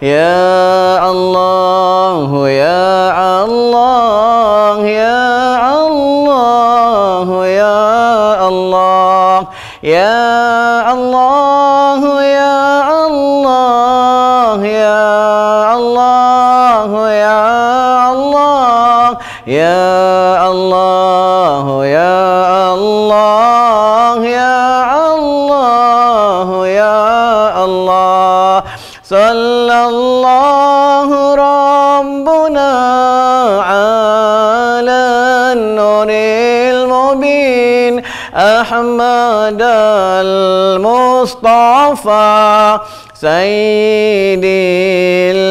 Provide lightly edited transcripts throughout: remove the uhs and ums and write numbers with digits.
ya Allah, ya Allah, ya Allah, ya Allah, ya Allah, ya Allah, ya Allah, ya Allah, ya Allah, ya Allah, ya Allah, ya Allah. Sallallahu Rabbuna ala nuril mubin Ahmad al-Mustafa Sayyidil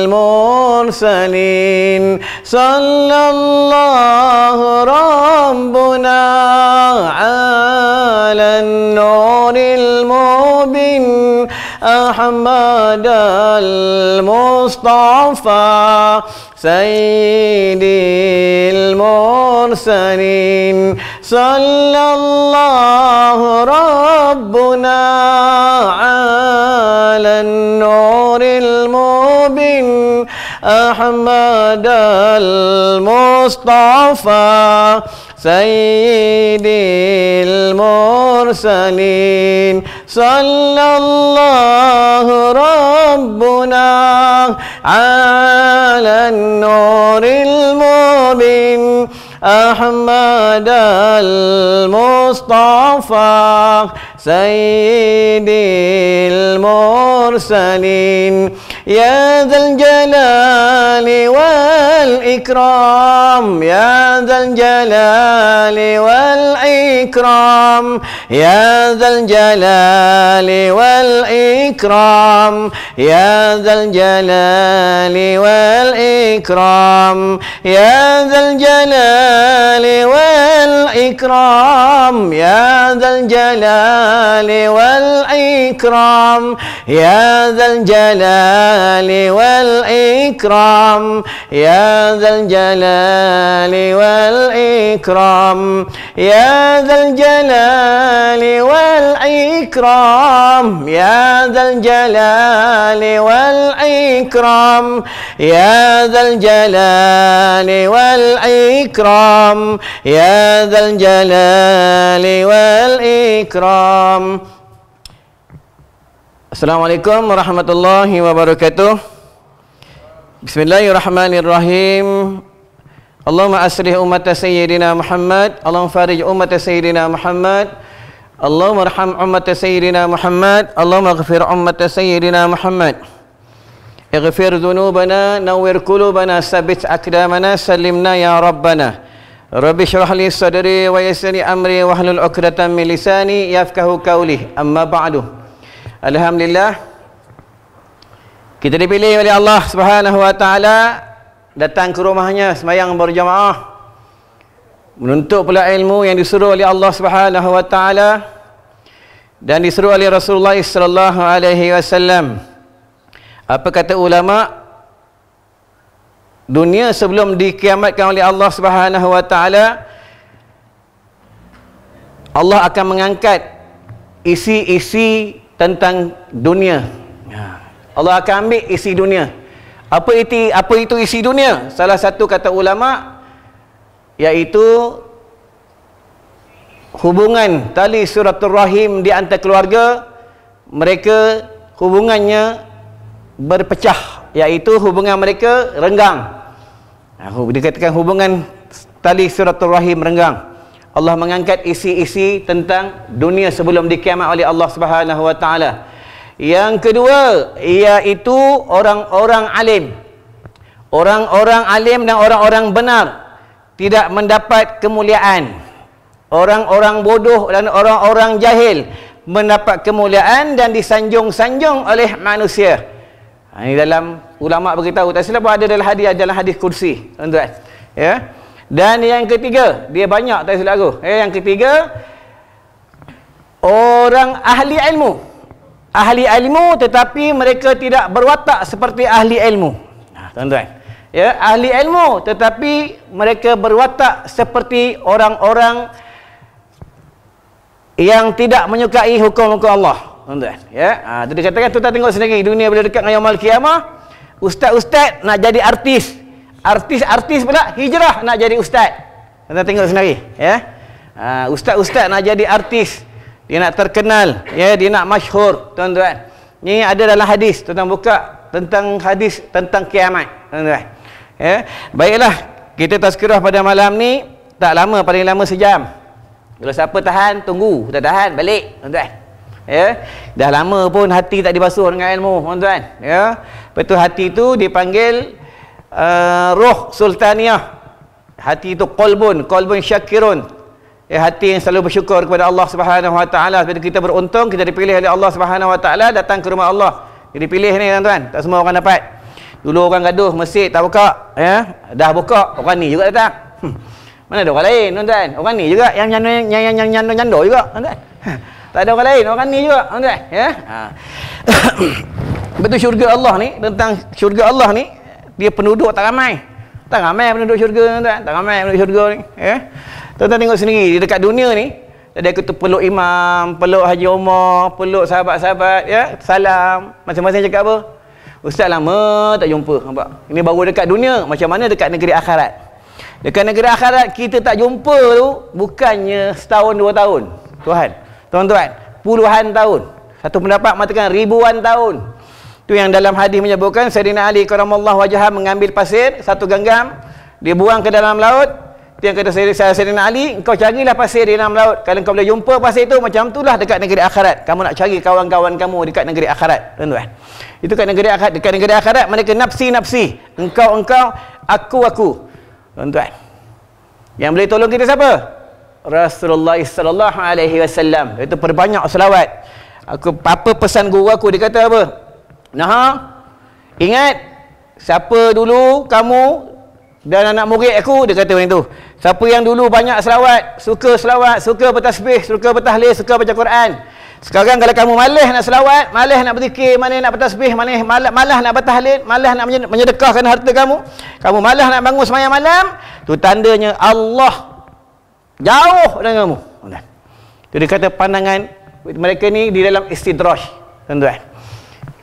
Mursalin. Sallallahu Rabbuna ala nuril mubin Ahmad al-Mustafa Sayyidil Mursalin. Sallallahu Rabbuna ala nuril mubin Ahmad al-Mustafa Sayyidil Mursalin. Sallallahu Rabbuna ala nuril mubin Ahmad al-Mustafa Sayyidil Mursalin. Ya Dzal Jalali wal Ikram, Ya Dzal Jalali wal Ikram, Ya Dzal Jalali wal Ikram, Ya Dzal Jalali wal Ikram, Ya Dzal Jalali wal Ikram, Ya Dzal Jalali wal Ikram, Ya Dzal Jalali wal Ikram, Ya Dzal Jalali wal Ikram, Ya Dzal Jalali wal Ikram, Ya Dzal Jalali wal Ikram, Ya Dzal Jalali wal Ikram, Ya Dzal Jalali wal Ikram. Assalamualaikum warahmatullahi wabarakatuh. Bismillahirrahmanirrahim. Allahumma aslih umat Sayyidina Muhammad, Allahumma farij umat Sayyidina Muhammad, Allahumma arham umat Sayyidina Muhammad, Allahumma ighfir umat Sayyidina Muhammad. Ighfir dhunubana, nawwir qulubana, sabbit aqdamana, sallimna ya Rabbana. Rabbi shrah li sadri wa yassir li amri wahlul 'uqdatam min lisani yafqahu qawli. Amma ba'du. Alhamdulillah, kita dipilih oleh Allah Subhanahu wa taala datang ke rumahnya sembahyang berjamaah, menuntut pula ilmu yang disuruh oleh Allah Subhanahu wa taala dan disuruh oleh Rasulullah sallallahu alaihi wasallam. Apa kata ulama? Dunia sebelum dikiamatkan oleh Allah Subhanahu wa taala, Allah akan mengangkat isi-isi tentang dunia. Allah akan ambil isi dunia. Apa itu isi dunia? Salah satu kata ulama iaitu hubungan tali silaturahim di antara keluarga mereka, hubungannya berpecah, iaitu hubungan mereka renggang. Dikatakan hubungan tali silaturahim renggang. Allah mengangkat isi-isi tentang dunia sebelum dikiamat oleh Allah Subhanahu wa taala. Yang kedua iaitu orang-orang alim. Orang-orang alim dan orang-orang benar tidak mendapat kemuliaan. Orang-orang bodoh dan orang-orang jahil mendapat kemuliaan dan disanjung-sanjung oleh manusia. Ini dalam ulama beritahu, tak silap ada dalam hadis kursi, tuan-tuan. Ya. Dan yang ketiga, dia banyak tak silap aku. Yang ketiga, orang ahli ilmu. Ahli ilmu tetapi mereka tidak berwatak seperti ahli ilmu. Tuan-tuan. Ya, ahli ilmu tetapi mereka berwatak seperti orang-orang yang tidak menyukai hukum-hukum Allah. Tuan-tuan. Ya. Jadi katakan tuan tengok sendiri dunia bila dekat dengan yaumul qiyamah, ustaz-ustaz nak jadi artis. Artis-artis pula hijrah nak jadi ustaz. Kita tengok sendiri, ya. Ustaz-ustaz nak jadi artis. Dia nak terkenal, ya, dia nak masyhur, tuan-tuan. Ni ada dalam hadis, tuan-tuan buka tentang hadis tentang kiamat, tuan-tuan. Ya. Baiklah, kita tazkirah pada malam ni tak lama, paling lama sejam. Kalau siapa tahan, tunggu. Tak tahan, balik, tuan-tuan. Ya. Dah lama pun hati tak dibasuh dengan ilmu, tuan-tuan. Ya. Betul, hati tu dipanggil roh sultaniyah. Hati itu qalbun syakirun. Hati yang selalu bersyukur kepada Allah Subhanahu wa taala. Bila kita beruntung, kita dipilih oleh Allah Subhanahu wa taala datang ke rumah Allah. Dia dipilih ni, tuan-tuan. Tak semua orang dapat. Dulu orang gaduh masjid tak buka, ya. Dah buka, orang ni juga datang. Mana ada orang lain, tuan-tuan? Orang ni juga yang nyandor juga, tuan-tuan. Tak ada orang lain, orang ni juga, tuan-tuan, ya. Betul, syurga Allah ni, tentang syurga Allah ni, dia penduduk tak ramai. Tak ramai penduduk syurga, tuan-tuan. Tak ramai penduduk syurga ni, ya. Tuan-tuan tengok sendiri, di dekat dunia ni, tadi aku tu peluk imam, peluk Haji Omar, peluk sahabat-sahabat, ya, salam, masing-masing cakap apa? Ustaz lama tak jumpa, nampak? Ini baru dekat dunia, macam mana dekat negeri akhirat? Dekat negeri akhirat kita tak jumpa tu bukannya setahun 2 tahun. Tuan-tuan, puluhan tahun. Satu pendapat mengatakan ribuan tahun. Tu yang dalam hadis menyebutkan Sayyidina Ali karamallahu wajhah mengambil pasir satu genggam, dia buang ke dalam laut. Yang kata Sayyidina Ali, engkau carilah pasir di dalam laut. Kalau engkau boleh jumpa pasir itu, macam itulah dekat negeri akhirat. Kamu nak cari kawan-kawan kamu dekat negeri akhirat, tuan-tuan. Itu kat negeri akhirat. Dekat negeri akhirat mereka nafsi-nafsi. Engkau, aku. Tuan-tuan. Yang boleh tolong kita siapa? Rasulullah sallallahu alaihi wasallam. Itu perbanyak selawat. Apa pesan guru aku, dia kata apa? Ingat siapa dulu kamu dan anak murid aku, dia kata macam tu. Siapa yang dulu banyak selawat, suka bertasbih, suka bertahlil, suka baca Quran. Sekarang kalau kamu malas nak selawat, malas nak berzikir, malas nak bertasbih, malas nak bertahlil, malas nak menyedekahkan harta kamu malas nak bangun sembahyang malam, tu tandanya Allah jauh dengan kamu. Itu dia kata pandangan mereka ni di dalam istidraj, tuan-tuan.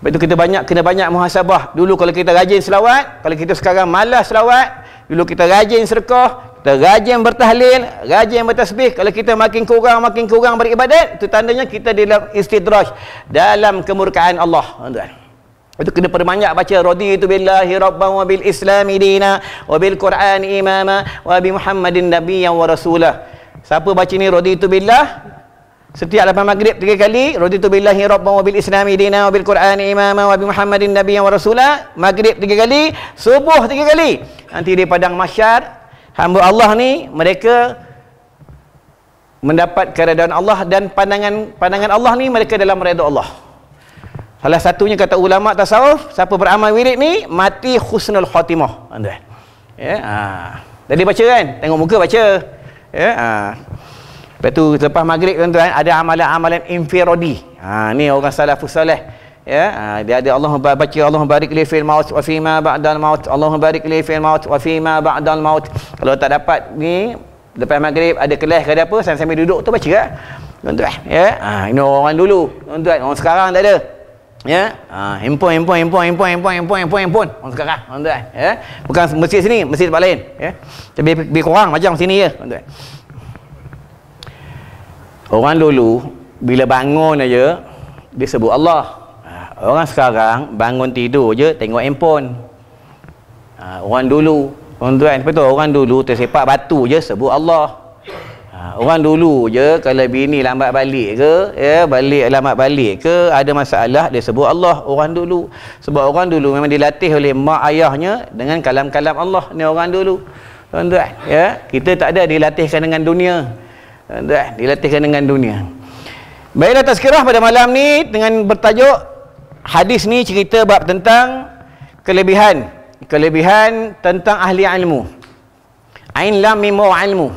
Sebab itu kita kena banyak muhasabah. Dulu kalau kita rajin selawat, kalau kita sekarang malas selawat, dulu kita rajin sedekah, kita rajin bertahlil, rajin bertasbih. Kalau kita makin kurang beribadat, itu tandanya kita dalam istidraj, dalam kemurkaan Allah, tuan-tuan. Itu kena perbanyak baca raditu billahi rabban wa bil islami dina wa bil qur'ani imama wa bi muhammadin nabiyyan wa rasulah. Siapa baca ni raditu billah setiap lepas maghrib 3 kali, raditu billahi rabban wa bil islami dina wa bil qur'ani imama wa bi muhammadin nabiyyan wa rasulah, maghrib 3 kali, subuh 3 kali. Nanti di padang mahsyar hamba Allah ni mereka mendapat keredaan Allah, dan pandangan Allah ni mereka dalam redha Allah. Salah satunya kata ulama tasawuf, siapa beramal wirid ni mati husnul khatimah, tuan-tuan. Ya, Jadi baca kan, tengok muka baca. Ya, lepas tu lepas maghrib, tuan-tuan, ada amalan-amalan infiradi. Ni orang salafus salih. Ya, dia ada Allah baca Allahumma barik li fil maut wa fi ma ba'dal maut, Allahumma barik li fil maut wa fi ma ba'dal maut. Kalau tak dapat ni lepas maghrib ada kelas ke ada apa, sambil duduk tu baca lah, tuan-tuan. Ya, ini orang dulu, tuan-tuan. Orang sekarang tak ada. Ya, handphone orang sekarang, tuan-tuan. Ya, bukan masjid sini, masjid tempat lain. Ya, lebih kurang macam sini je, tuan-tuan. Orang dulu bila bangun aja dia sebut Allah. Orang sekarang bangun tidur je tengok handphone. Orang dulu, tuan-tuan, betul, orang dulu tersepak batu je sebut Allah. Orang dulu je kalau bini lambat balik ke, lambat balik ke, ada masalah dia sebut Allah. Orang dulu, sebab orang dulu memang dilatih oleh mak ayahnya dengan kalam-kalam Allah. Ni orang dulu, tuan-tuan. Ya, kita tak ada dilatihkan dengan dunia. Dilatihkan dengan dunia. Baiklah, tazkirah pada malam ni dengan bertajuk hadis ni cerita bab tentang kelebihan tentang ahli ilmu. Ain lam mim wa ilmu.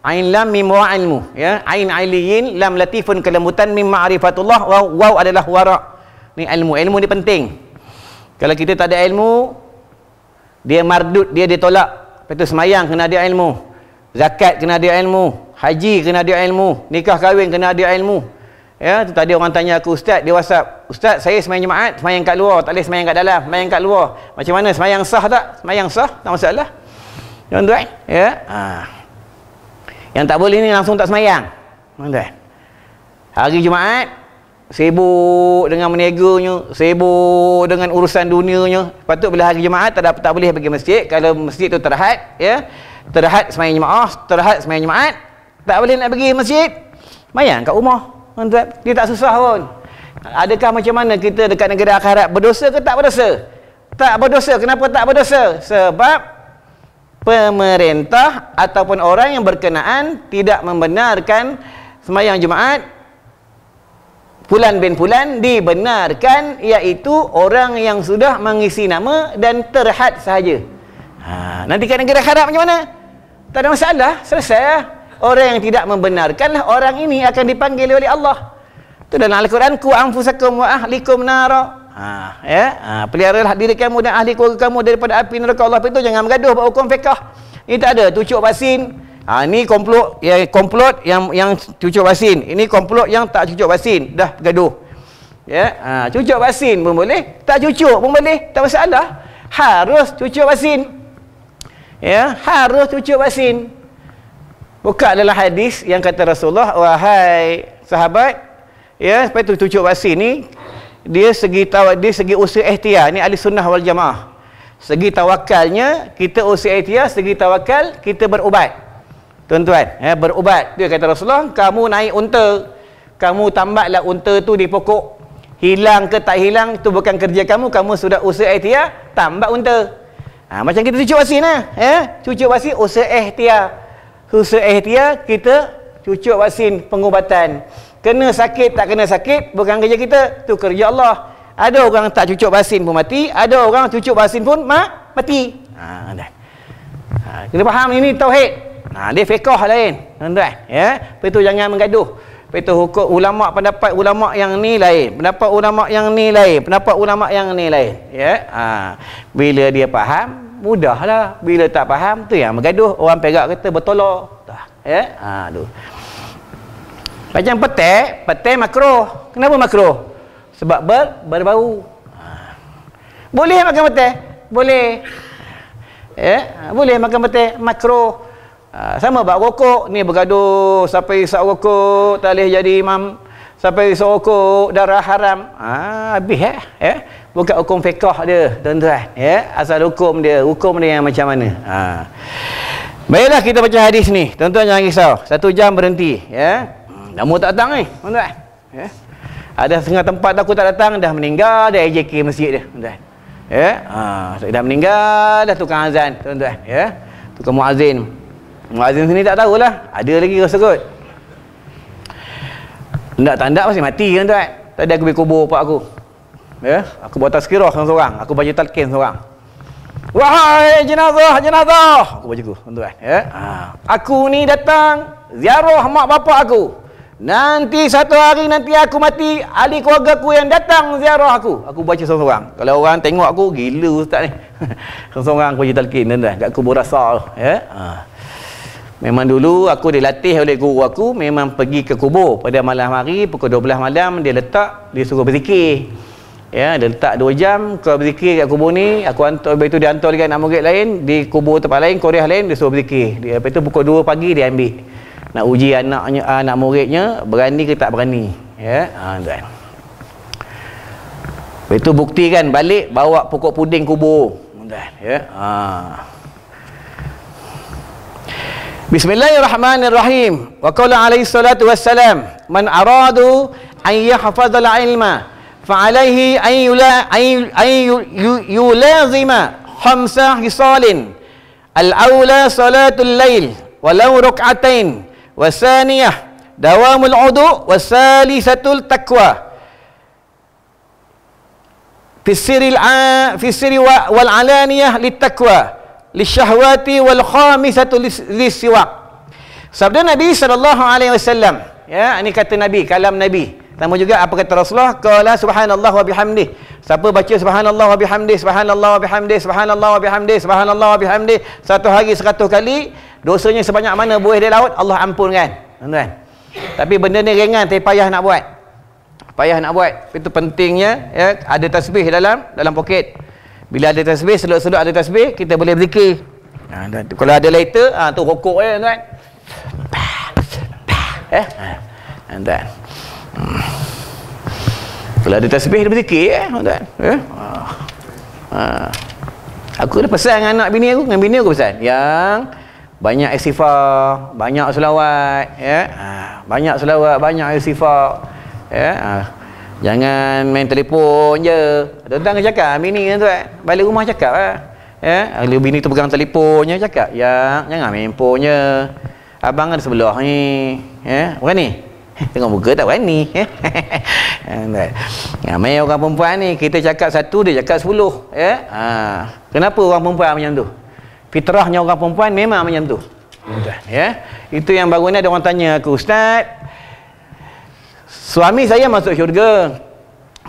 Ain lam mim wa ilmu, ya. Ain aliyin lam latifun kelembutan mim ma'rifatullah wa waw adalah wara. Ni ilmu ni penting. Kalau kita tak ada ilmu, dia mardud, dia ditolak. Lepas tu semayang kena ada ilmu, zakat kena ada ilmu, haji kena ada ilmu, nikah kahwin kena ada ilmu. Ya, tu tadi orang tanya aku, ustaz, dia WhatsApp, ustaz, saya sembahyang Jumaat, sembahyang kat luar, tak boleh sembahyang kat dalam, sembahyang kat luar. Macam mana, sembahyang sah tak? Sembahyang sah, tak masalah. Tuan-tuan, ya. Yang tak boleh ni langsung tak sembahyang. Tuan-tuan. Hari Jumaat sibuk dengan meneganya, sibuk dengan urusan dunianya. Patut bila hari Jumaat tak boleh pergi masjid. Kalau masjid tu terhad, ya. Terhad sembahyang Jumaat, terhad sembahyang Jumaat, tak boleh nak pergi masjid. Sembahyang kat rumah. Tuan-tuan, dia tak susah pun. Adakah macam mana kita dekat negara akhirat, berdosa ke tak berdosa? Tak berdosa. Kenapa tak berdosa? Sebab pemerintah ataupun orang yang berkenaan tidak membenarkan sembahyang Jumaat fulan bin fulan dibenarkan, iaitu orang yang sudah mengisi nama dan terhad sahaja. Nanti kat negara akhirat macam mana? Tak ada masalah, selesai. Orang yang tidak membenarkan, orang ini akan dipanggil oleh Allah. Itu dalam Al-Quran, ku anfusakum wa ahlikum nara. Peliharalah diri kamu dan ahli keluarga kamu daripada api neraka Allah. Itu jangan bergaduh buat hukum fiqh. Ini tak ada tucuk basin. Ini komplot yang cucuk basin. Ini komplot yang tak cucuk basin. Dah bergaduh. Ya, cucuk basin pun boleh, tak cucuk pun boleh, tak masalah. Harus cucuk basin. Ya, harus cucuk basin. Buka dalam hadis yang kata Rasulullah, wahai sahabat, ya, supaya tu cucuk basin ni dia segi usaha ikhtiar. Ni ahli sunnah wal jamaah. Segi tawakalnya kita usaha ikhtiar, segi tawakal kita berubat. Tuan-tuan, berubat. Dia kata Rasulullah, kamu naik unta, kamu tambatlah unta tu di pokok. Hilang ke tak hilang, tu bukan kerja kamu. Kamu sudah usaha ikhtiar, tambat unta. Macam kita cucuk basin lah. Cucuk basin usaha ikhtiar. Usaha ikhtiar kita cucuk basin pengubatan. Kena sakit tak kena sakit bukan kerja kita, tu kerja Allah. Ada orang tak cucuk basin pun mati, ada orang cucuk basin pun mati. Kena faham ini tauhid. Dia fiqh lain, tuan-tuan, ya. Lepas tu jangan menggaduh. Lepas tu hukum ulama, pendapat ulama yang ni lain, pendapat ulama yang ni lain, pendapat ulama yang ni lain, ya. Bila dia faham, mudahlah. Bila tak faham, tu yang bergaduh. Orang perak kata bertolak. Ya, tu. Macam petai makruh. Kenapa makruh? Sebab berbau. Boleh makan petai? Boleh. Ya, boleh makan petai, makruh. Sama bab rokok. Ni bergaduh, sampai isap rokok tak boleh jadi imam, sampai isap rokok darah haram. Habis ya. Bukan hukum fiqh dia, tuan-tuan, ya. Asal hukum dia yang macam mana. Baiklah, kita baca hadis ni. Tuan-tuan jangan risau. 1 jam berhenti, ya. Namu tak datang ni, tuan-tuan. Ya. Ada setengah tempat aku tak datang, dah meninggal dah AJK masjid dia, tuan-tuan. Ya. Dah meninggal dah tukang azan, tuan-tuan, ya. Tukang muazzin. Muazzin sini tak tahulah, ada lagi rasa kot. Tandak masih mati, tuan-tuan. Tadi aku pergi kubur pak aku. Ya, aku buat tazkirah seorang, aku baca talqin seorang. Wahai jenazah, aku baca aku, tuan-tuan, ya. Aku ni datang ziarah mak bapak aku. Nanti satu hari nanti aku mati, ahli keluarga aku yang datang ziarah aku. Aku baca seorang. Kalau orang tengok aku, gila ustaz ni. Seorang aku baca talqin, tuan-tuan, kat kubur rasa, ya. Memang dulu aku dilatih oleh guru aku, memang pergi ke kubur pada malam hari pukul 12 malam, dia letak, dia suruh berzikir. Ya, dia letak 2 jam kau berzikir kat kubur ni. Aku hantar, lepas tu dia hantar lagi anak murid lain di kubur tempat lain, Korea lain, dia suruh berzikir. Lepas tu pukul 2 pagi dia ambil. Nak uji anak muridnya berani ke tak berani. Ya, tuan. Lepas tu buktikan balik, bawa pokok puding kubur, tuan. Ya. Bismillahirrahmanirrahim. Wa qala alaihi salatu wassalam, man aradu an yahfazal ilma فعليه أن يلازم 5 خصال. الأولى صلاة الليل ولو ركعتين، والثانية دوام الوضوء، والثالثة التقوى في السر والعلانية للتقوى للشهوات، والخامسة للسواك. Sabda Nabi SAW. Ya, ini kata Nabi, kalam Nabi. Sama juga apa kata Rasulullah, qala subhanallah wa bihamdih. Siapa baca subhanallah wa bihamdih, subhanallah wa bihamdih, subhanallah wa bihamdih, subhanallah wa bihamdih 100 hari 100 kali, dosanya sebanyak mana buih di laut Allah ampunkan, tuan-tuan. Tapi benda ni ringan, tapi payah nak buat. payah nak buat. Itu pentingnya ya, ada tasbih dalam poket. Bila ada tasbih, seluk-seluk ada tasbih, kita boleh berzikir. Kalau ada lighter, tu rokok je tuan. Tuan. Kalau ada tasbih, dia berzikir tuan. Aku dah pesan dengan anak bini aku, pesan yang banyak istighfar, banyak selawat ya. Banyak selawat, banyak istighfar ya. Jangan main telefon je. Tuan cakap bini tuan, balik rumah cakap ya. Kalau bini tu pegang telefonnya cakap, yang jangan main handphone je. Abang ada sebelah ni ya. Bukan ni. Tengok muka tak berani. Ramai orang perempuan ni, kita cakap satu, dia cakap 10 ya. Kenapa orang perempuan macam tu? Fitrahnya orang perempuan memang macam tu ya. Itu yang baru ni ada orang tanya aku, Ustaz, suami saya masuk syurga,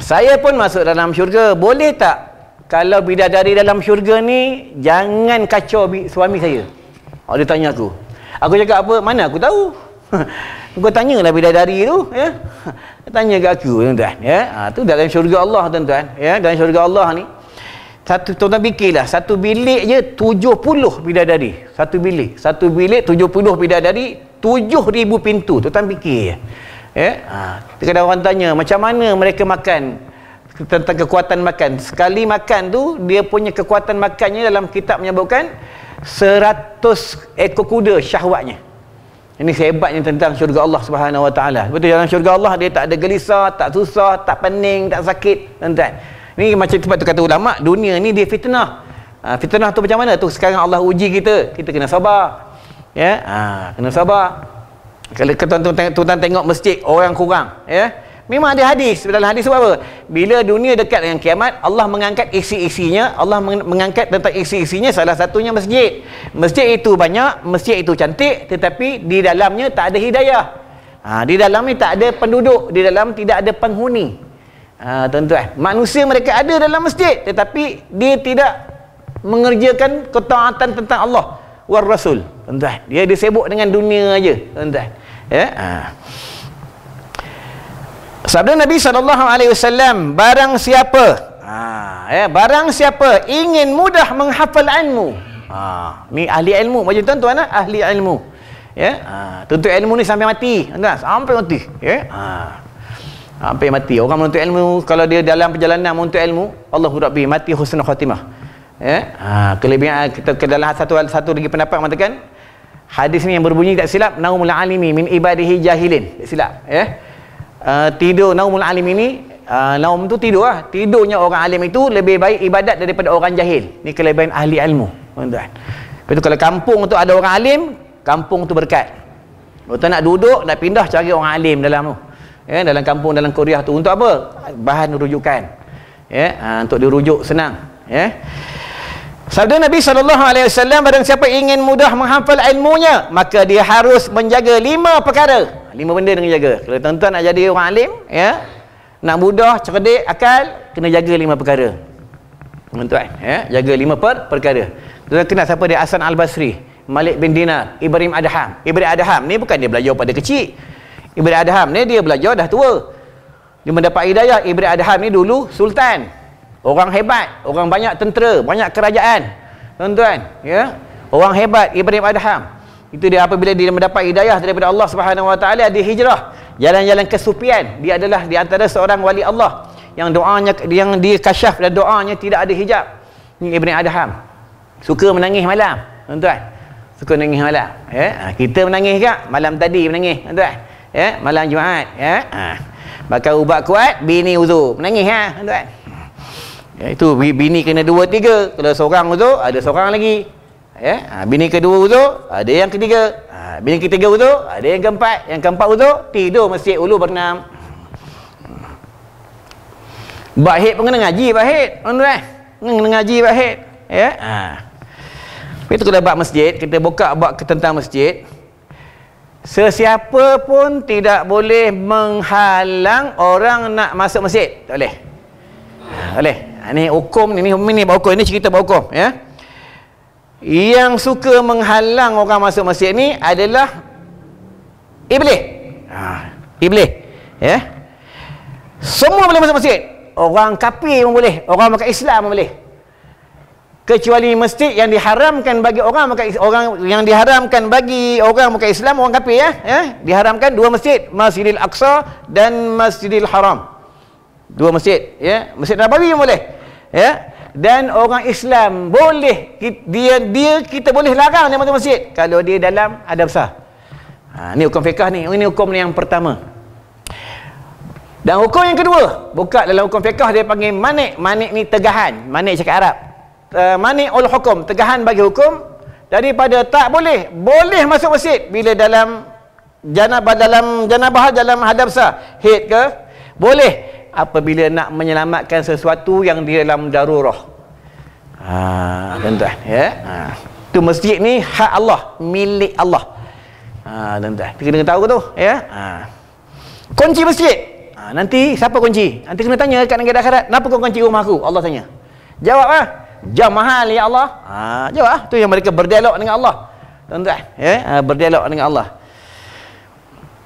saya pun masuk dalam syurga, boleh tak kalau bidadari dalam syurga ni jangan kacau suami saya? Dia tanya aku cakap apa? Mana aku tahu. Kau tanyalah bidadari tu ya. Tanya kat aku tuan ya. Tu dalam syurga Allah tuan-tuan ya. Dalam syurga Allah ni tuan-tuan fikirlah, satu bilik je 70 bidadari. Satu bilik 70 bidadari, 7,000 pintu. Tuan-tuan fikir ya. Kadang orang tanya macam mana mereka makan, tentang kekuatan makan. Sekali makan tu dia punya kekuatan makannya dalam kitab menyebutkan 100 ekor kuda syahwatnya. Ini sehebatnya tentang syurga Allah Subhanahu Wa Taala. Betul, dalam syurga Allah dia tak ada gelisah, tak susah, tak pening, tak sakit, tuan-tuan. Ini macam tempat tu kata ulama, dunia ni dia fitnah. Fitnah tu macam mana tu? Sekarang Allah uji kita kena sabar. Ya, kena sabar. Kalau tuan-tuan tengok masjid orang kurang, ya. Memang ada hadis, dalam hadis sebab apa? Bila dunia dekat dengan kiamat, Allah mengangkat isi-isinya, Allah mengangkat tentang isi-isinya, salah satunya masjid. Masjid itu banyak, masjid itu cantik, tetapi di dalamnya tak ada hidayah. Di dalam ni tak ada penduduk, di dalam tidak ada penghuni. Tuan-tuan, manusia mereka ada dalam masjid, tetapi dia tidak mengerjakan ketaatan tentang Allah war Rasul. Tuan-tuan, dia sibuk dengan dunia aja, tuan-tuan. Ya. Sabda Nabi SAW, barang siapa barang siapa ingin mudah menghafal ilmu, ni ahli ilmu macam tuan-tuan ahli ilmu ya. Tuntut ilmu ni sampai mati, sampai mati ya. Sampai mati orang menuntut ilmu. Kalau dia dalam perjalanan menuntut ilmu, Allahu Rabbi, mati husnul khatimah ya. Kelebihan kita ke dalam satu lagi pendapat mengatakan hadis ni yang berbunyi tak silap, naumul alimi min ibadihi jahilin, tak silap ya. Tidur naumul alim ini, naum tu tidur tidurnya orang alim itu lebih baik ibadat daripada orang jahil. Ni kelebihan ahli ilmu, tuan-tuan. Lepas tu kalau kampung tu ada orang alim, kampung tu berkat. Tuan nak duduk, nak pindah cari orang alim dalam tu ya, dalam kampung, dalam Korea tu. Untuk apa? Bahan rujukan ya, untuk dirujuk senang ya. Sabda Nabi SAW, barang siapa ingin mudah menghafal ilmunya, maka dia harus menjaga 5 perkara. 5 benda dengan jaga. Kalau tuan-tuan nak jadi orang alim ya, nak mudah, cerdik, akal, kena jaga 5 perkara. Tuan-tuan ya, jaga 5 perkara. Tuan kenal siapa dia? Hasan Al-Basri, Malik bin Dinar, Ibrahim Adham. Ibrahim Adham ni bukan dia belajar pada kecil. Ibrahim Adham ni dia belajar dah tua. Dia mendapat hidayah. Ibrahim Adham ni dulu sultan, orang hebat, orang banyak tentera, banyak kerajaan, tuan-tuan ya. Orang hebat Ibrahim Adham. Itu dia apabila dia mendapat hidayah daripada Allah Subhanahu Wa Taala, dia hijrah jalan-jalan kesufian. Dia adalah di antara seorang wali Allah yang doanya, yang dia kasyaf dan doanya tidak ada hijab. Ni Ibrahim Adham suka menangis malam, tuan-tuan. Suka menangis malam ya. Kita menangis ke malam tadi, menangis tuan-tuan ya, malam Jumaat ya. Bakar ubat kuat, bini uzur, menangis tuan-tuan ya. Itu bini kena 2-3. Kalau seorang uzur, ada seorang lagi ya. Bini kedua uzur, ada yang ketiga. Bini ketiga uzur, ada yang keempat. Yang keempat uzur, tidur masjid ulu berenam. Bahid pun kena ngaji, bahid tuan-tuan, kena ngaji bahid ya. Itu kalau bab masjid, kita buka bab tentang masjid. Sesiapa pun tidak boleh menghalang orang nak masuk masjid. Tak boleh. Boleh. Ini hukum ni bab hukum, ini cerita bab hukum ya. Yang suka menghalang orang masuk masjid ni adalah iblis. Iblis ya. Semua boleh masuk masjid. Orang kafir pun boleh, orang bukan Islam pun boleh. Kecuali masjid yang diharamkan bagi orang bukan Islam, orang kafir ya. Diharamkan dua masjid, Masjidil Aqsa dan Masjidil Haram. Dua masjid ya. Masjid Nabawi pun boleh. Ya. Dan orang Islam boleh kita boleh larang dia masuk masjid kalau dia dalam adab besar. Ni hukum fiqh ni. Ini hukum yang pertama. Dan hukum yang kedua, bukan dalam hukum fiqh dia panggil manik. Manik ni tegahan. Manik cakap Arab. Manik ul hukum, tegahan bagi hukum daripada tak boleh. Boleh masuk masjid bila dalam janabah dalam hadap besar. Haid ke? Boleh apabila nak menyelamatkan sesuatu yang di dalam darurah. Tuan-tuan ya. Tu masjid ni hak Allah, milik Allah. Tuan-tuan, kita kena tahu tu ya. Kunci masjid. Nanti siapa kunci? Nanti kena tanya kat negara akhirat, kenapa kau kunci rumah aku? Allah tanya. Jawab jam mahal ya Allah. Jawab tu yang mereka berdialog dengan Allah. Tuan-tuan ya, berdialog dengan Allah.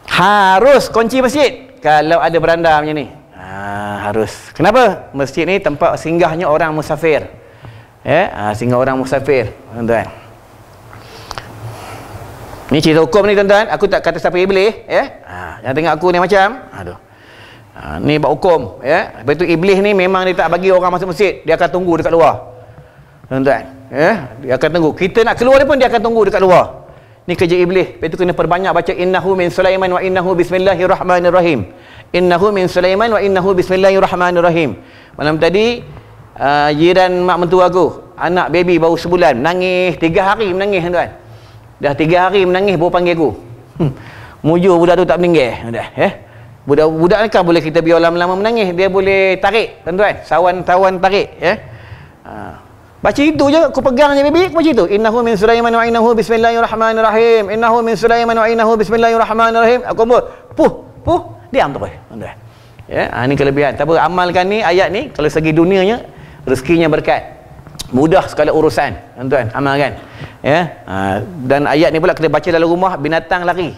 Harus kunci masjid kalau ada beranda macam ni. Harus. Kenapa? Masjid ni tempat singgahnya orang musafir. Ya, singgah orang musafir, tuan-tuan. Ni cerita hukum ni tuan-tuan, aku tak kata siapa iblis, ya. Jangan tengok aku ni macam, aduh. Ni bab hukum, ya. Lepas tu iblis ni memang dia tak bagi orang masuk masjid, dia akan tunggu dekat luar. Tuan-tuan, ya. Dia akan tunggu. Kita nak keluar pun dia akan tunggu dekat luar. Ni kerja iblis. Lepas tu kena perbanyak baca innahu min Sulaiman wa innahu bismillahirrahmanirrahim. Innahu min Sulaiman wa innahu bismillahirrahmanirrahim. Malam tadi jiran mak mentua aku, anak baby baru sebulan, menangis 3 hari menangis tuan. Dah 3 hari menangis baru panggil aku. Mujur budak tu tak meninggal tuan. Budak ni kan boleh kita biar lama-lama menangis, dia boleh tarik tuan-tuan, sawan-sawan tarik ya. Baca itu je, aku pegang je baby, aku baca itu. Innahu min Sulaiman wa innahu bismillahirrahmanirrahim. Innahu min Sulaiman wa innahu bismillahirrahmanirrahim. Aku puh, diam tu tuan-tuan. Ya, ni kelebihan. Tak apa, amalkan ni ayat ni, kalau segi dunianya rezekinya berkat. Mudah sekali urusan, tuan-tuan, amalkan. Ya. Dan ayat ni pula kita baca dalam rumah, binatang lari.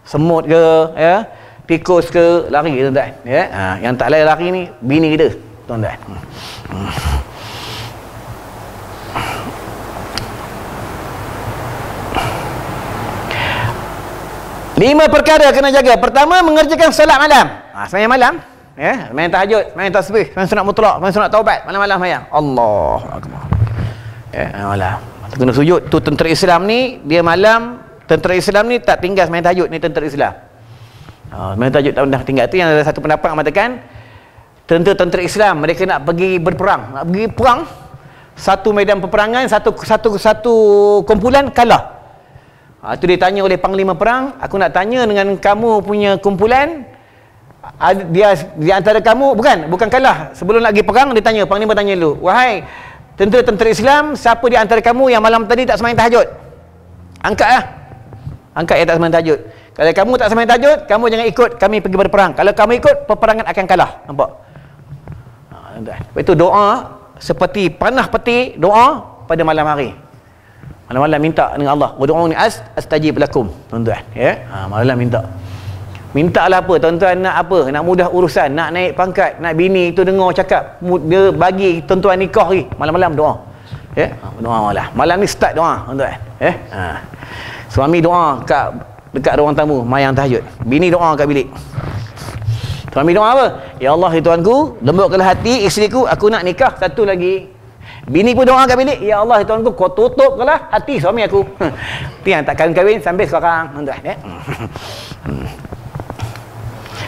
Semut ke, ya, tikus ke lari tuan-tuan. Ya. Yang tak lari ni bini kita, tuan-tuan. 5 perkara kena jaga. Pertama, mengerjakan solat malam. Sembahyang malam, ya, main tahajud, main tasbih, main sunat mutlak, main sunat taubat, malam-malam sembahyang. Allahu akbar. Ya, malam. Kena sujud. Tu tentera Islam ni, dia malam, tentera Islam ni tak tinggal main tahajud, ni tentera Islam. Main tahajud tak pernah tinggal. Tu yang ada satu pendapat mengatakan tentera Islam mereka nak pergi berperang, nak pergi perang, satu medan peperangan, satu kumpulan kalah. Itu ditanya oleh panglima perang, aku nak tanya dengan kamu punya kumpulan, dia di antara kamu bukan kalah, sebelum nak pergi perang dia tanya, panglima tanya dulu, wahai tentera Islam, siapa di antara kamu yang malam tadi tak sembahyang tahajud? Angkat yang tak sembahyang tahajud. Kalau kamu tak sembahyang tahajud, kamu jangan ikut kami pergi berperang. Kalau kamu ikut, peperangan akan kalah. Nampak? Lepas itu doa seperti panah peti, doa pada malam hari. Malam-malam minta dengan Allah. Wadu'uni astajib lakum, tuan-tuan, ya. Malam mintalah apa tuan-tuan, nak apa? Nak mudah urusan, nak naik pangkat, nak bini tu dengar cakap, dia bagi tuan-tuan nikah lagi, malam-malam doa. Ya, doa malam ni start doa, tuan-tuan. Ya. Suami doa dekat ruang tamu, mayang tahajud. Bini doa kat bilik. Suami doa apa? Ya Allah, ya Tuanku, lembutkanlah hati isteriku, aku nak nikah satu lagi. Bini pun doa kat bilik, ya Allah, ya Tuanku, kau tutupkanlah hati suami aku. Itu yang tak kahwin sampai sekarang, tuan-tuan. Ya.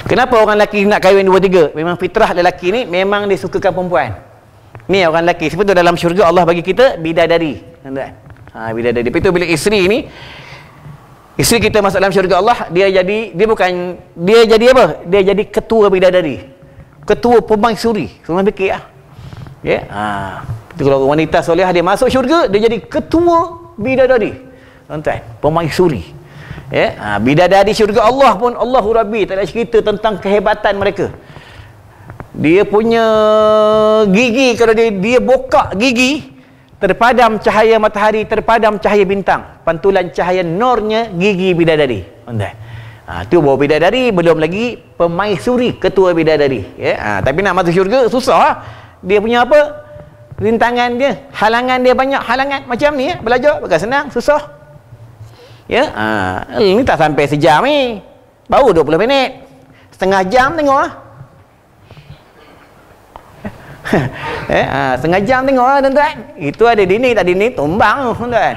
Kenapa orang lelaki nak kahwin 2-3? Memang fitrah lelaki ni memang dia sukakan perempuan. Ni orang lelaki. Sebab tu dalam syurga Allah bagi kita bidadari, tuan-tuan. Bidadari. Lepas tu bila isteri ni, isteri kita masuk dalam syurga Allah, dia jadi apa? Dia jadi ketua bidadari, ketua permaisuri. Semua fikir lah. Ya. Kalau wanita solehah dia masuk syurga, dia jadi ketua bidadari, tuan-tuan, permaisuri. Ya. Bidadari syurga Allah pun Allahu Rabbi tak ada cerita tentang kehebatan mereka. Dia punya gigi, kalau dia bokak gigi, terpadam cahaya matahari, terpadam cahaya bintang, pantulan cahaya nurnya gigi bidadari, tuan-tuan. Tu bawa bidadari, belum lagi pemaisuri, ketua bidadari. Ya, tapi nak masuk syurga susah. Dia punya apa? Rintangan dia, halangan dia banyak, halangan macam ni belajar bukan senang, susah. Ya, ni tak sampai sejam ni. Baru 20 minit. Setengah jam tengok setengah jam tengok tuan-tuan. Itu ada dini tak dini tumbang tuan-tuan.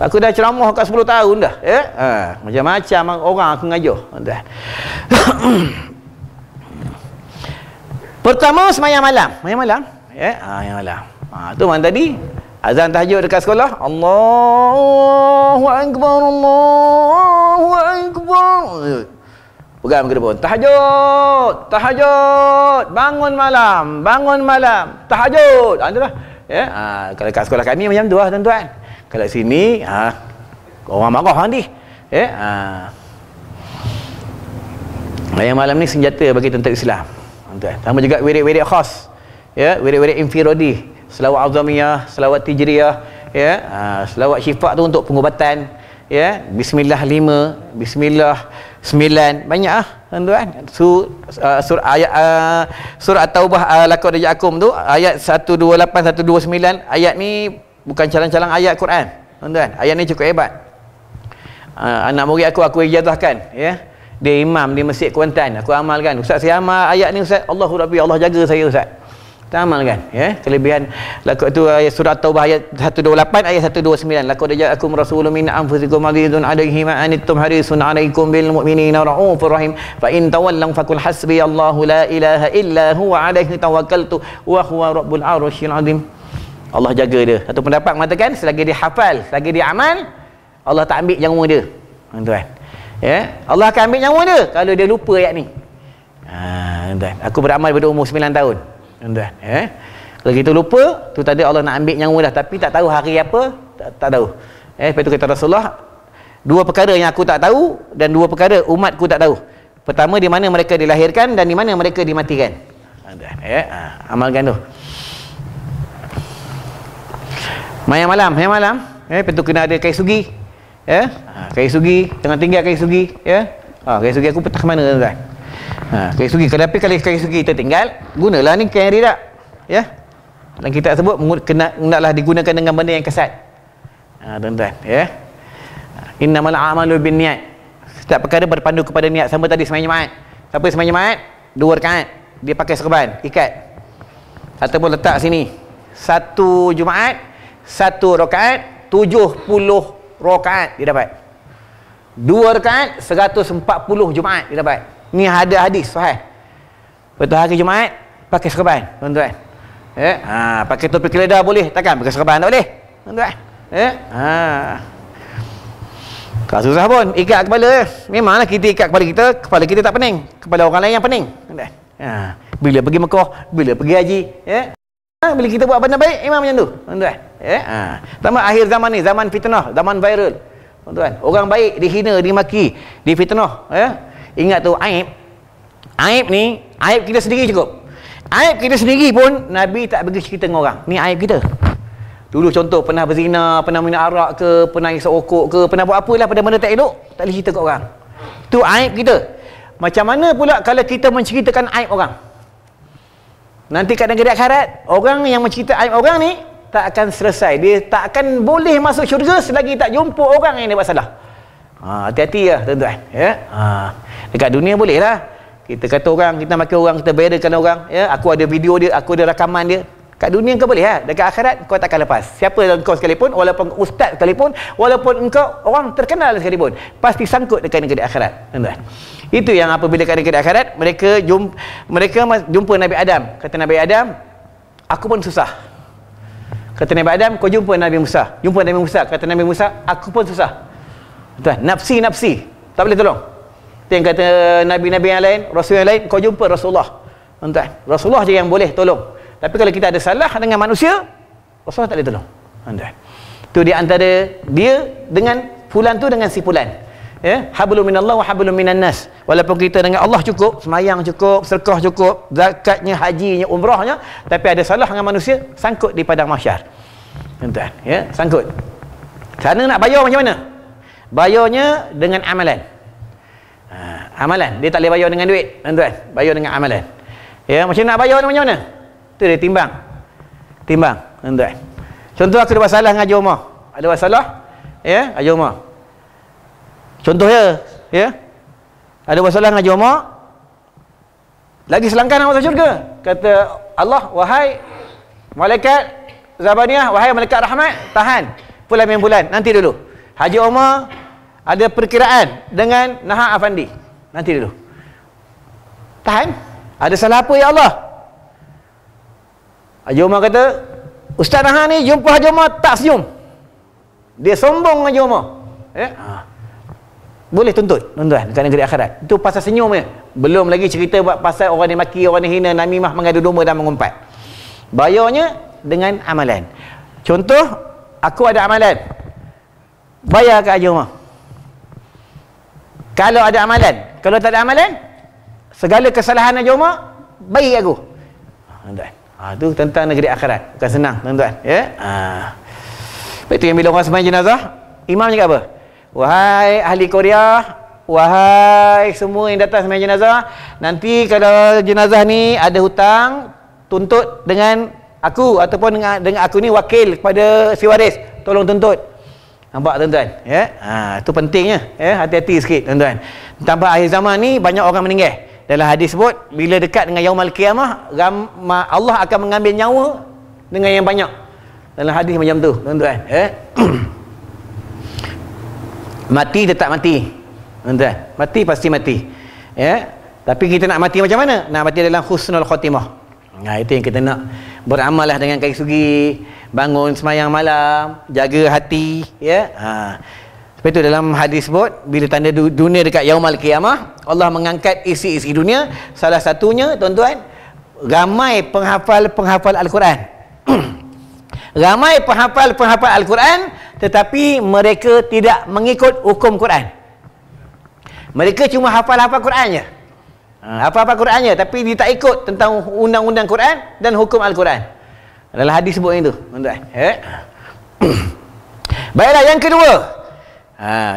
Aku dah ceramah kat 10 tahun dah. Macam-macam orang aku ngajar tuan-tuan. Pertama sembahyang malam. Sembahyang malam. Sembahyang malam. Tu mana tadi? Azan tahajud dekat sekolah. Allahu akbar, Allahu akbar. Pegang ke depan. Tahajud, tahajud. Bangun malam, tahajud. Itulah. Kalau kat sekolah kami macam tu lah tuan-tuan. Kalau sini orang marah nanti. Sembahyang malam ni senjata bagi tentera Islam. Sama juga wirid-wirid khas, wirid-wirid infiradi, selawat azamiyah, selawat tijriyah, selawat syifa tu untuk pengubatan, bismillah 5, bismillah 9, banyak tuan-tuan. Surah At-Taubah laqad ja'akum tu ayat 128 129, ayat ni bukan calang-calang ayat Quran tuan-tuan. Ayat ni cukup hebat. Anak murid aku ijazahkan, dia imam di Masjid Kuantan, aku amalkan. Ustaz, saya amal ayat ni Ustaz. Allahu Rabbi, Allah jaga saya Ustaz. Kita amalkan, kelebihan laqad tu ayat surah Taubah ayat 128 ayat 129. Laqad ja'akum rasulun min anfusikum azizun 'alaihi ma anittum harisun 'alaikum bil mu'minina raufur rahim. Fa in tawallaw faqul hasbiyallahu la ilaha illa huwa 'alaihi tawakkaltu wa huwa rabbul 'arsyil 'azim. Allah jaga dia. Satu pendapat mengatakan selagi dia hafal, selagi dia amal, Allah tak ambil nyawa dia. Tuan-tuan. Allah akan ambil nyawa dia kalau dia lupa ayat ni. Tuan-tuan, aku beramal pada umur 9 tahun. Tuan-tuan, kalau kita lupa, tu tadi Allah nak ambil nyawa dah, tapi tak tahu hari apa, tak tahu. Lepas tu kata Rasulullah, dua perkara yang aku tak tahu dan dua perkara umatku tak tahu. Pertama, di mana mereka dilahirkan dan di mana mereka dimatikan. Tuan-tuan, amalkan tu. Malam, lepas tu kena ada kai sugi. Kai sugi, jangan tinggal kai sugi, kai sugi aku petah mana tuan-tuan. Kai sugi, kalau kai sugi kita tinggal, gunalah ni kai ridak. Dan kita sebut hendaklah digunakan dengan benda yang kesat. Tuan-tuan, innamal a'malu binniyat. Setiap perkara berpandu kepada niat. Sama tadi sembahyang Jumaat. Siapa sembahyang Jumaat? 2 rakaat. Dia pakai serban, ikat. Ataupun letak sini. 1 Jumaat, 1 rakaat, 70 rakaat dia dapat. 2 rakaat 140 Jumaat dia dapat. Ni ada hadis sahih. Betul, hari Jumaat pakai serban tuan-tuan. Pakai topi keledar boleh, takkan pakai serban tak boleh tuan-tuan. Tak susah pun ikat kepala. Memanglah kita ikat kepala kita tak pening, kepala orang lain yang pening tuan-tuan. Bila pergi Mekah, bila pergi haji, bila kita buat benda baik memang macam tu tuan-tuan. Tambah akhir zaman ni, zaman fitnah, zaman viral tuan-tuan. Orang baik dihina, dimaki, difitnah. Ingat tu aib ni, aib kita sendiri cukup. Aib kita sendiri pun Nabi tak bagi cerita dengan orang. Ni aib kita. Dulu contoh pernah berzina, pernah minum arak ke, pernah isap okok ke, pernah buat apalah, pada benda tak elok, tak boleh cerita kat orang. Tu aib kita. Macam mana pula kalau kita menceritakan aib orang? Nanti kat negeri akhirat, orang yang mencerita aib orang ni tak akan selesai. Dia tak akan boleh masuk syurga selagi tak jumpa orang yang dia buat salah. Hati-hati lah tuan-tuan. Dekat dunia boleh lah. Kita kata orang, kita maki orang, kita viralkan orang. Aku ada video dia, aku ada rakaman dia. Kat dunia kau boleh lah. Dekat akhirat kau takkan lepas. Siapa kau sekalipun, walaupun ustaz sekalipun, walaupun engkau orang terkenal sekalipun, pasti sangkut dekat negeri akhirat. Tuan-tuan. Itu yang apabila kat negeri akhirat, mereka jumpa Nabi Adam. Kata Nabi Adam, aku pun susah. Kata Nabi Adam, kau jumpa Nabi Musa. Jumpa Nabi Musa. Kata Nabi Musa, aku pun susah. Tuan, nafsi tak boleh tolong. Itu yang kata nabi-nabi yang lain, rasul yang lain, kau jumpa Rasulullah. Tuan, Rasulullah je yang boleh tolong. Tapi kalau kita ada salah dengan manusia, Rasulullah tak boleh tolong. Tuan, itu di antara dia dengan fulan tu dengan si fulan. Hablum minallah wa hablum minan nas. Walaupun kita dengan Allah cukup, semayang cukup, sedekah cukup, zakatnya, hajinya, umrahnya, tapi ada salah dengan manusia, sangkut di padang mahsyar. Tuan, sangkut. Sana nak bayar macam mana? Bayarnya dengan amalan. Amalan. Dia tak boleh bayar dengan duit, tuan-tuan. Bayar dengan amalan. Ya, macam nak bayar macam mana? Tu dia timbang. Timbang, tuan-tuan. Contoh aku ada masalah dengan Haji Umar. Ada masalah, ya, Haji Umar. Contoh ya. Ada masalah dengan Haji Umar. Lagi selangkah nak masuk syurga. Kata Allah, wahai malaikat Zabaniyah, wahai malaikat rahmat, tahan bulan, nanti dulu. Haji Umar ada perkiraan dengan Nahar Afandi. Nanti dulu. Tahan. Ada salah apa ya Allah? Haji Umar kata, Ustaz Nahar ni jumpa Haji Umar tak senyum. Dia sombong Haji Umar. Boleh tuntut, tuan-tuan, dekat negeri akhirat. Itu pasal senyum je. Belum lagi cerita buat pasal orang ni maki, orang ni hina, namimah, mengadu domba dan mengumpat. Bayarnya dengan amalan. Contoh, aku ada amalan. Bayar ke Haji Umar. Kalau ada amalan. Kalau tak ada amalan, segala kesalahan Haji Umar, bagi aku. Tuan-tuan. Itu tentang negeri akhirat. Bukan senang, tuan-tuan. Ya? Lepas tu yang bila orang sembahyang jenazah, imam cakap apa? Wahai ahli Korea, wahai semua yang datang sembahyang jenazah, nanti kalau jenazah ni ada hutang, tuntut dengan aku ataupun dengan aku ni wakil kepada si waris, tolong tuntut. Nampak tuan-tuan? Ya? Itu pentingnya. Ya, hati-hati sikit tuan-tuan. Tambah akhir zaman ni banyak orang meninggal. Dalam hadis sebut, bila dekat dengan yaumul qiyamah, Allah akan mengambil nyawa dengan yang banyak. Dalam hadis macam tu, tuan-tuan. Ya? Mati tetap mati, tuan-tuan. Mati pasti mati. Ya? Tapi kita nak mati macam mana? Nak mati dalam husnul khatimah. Itu yang kita nak. Beramal lah dengan kaki sugi, bangun semayang malam, jaga hati, ya. Sebab itu dalam hadis sebut, bila tanda dunia dekat yaumul qiyamah, Allah mengangkat isi-isi dunia. Salah satunya, tuan-tuan, ramai penghafal Al-Quran. Ramai penghafal Al-Quran, tetapi mereka tidak mengikut hukum Quran. Mereka cuma hafal Quran je. Hafal Quran je, tapi dia tak ikut tentang undang-undang Quran dan hukum Al-Quran. Dalam hadis sebut itu, tuan-tuan. Baiklah, yang kedua.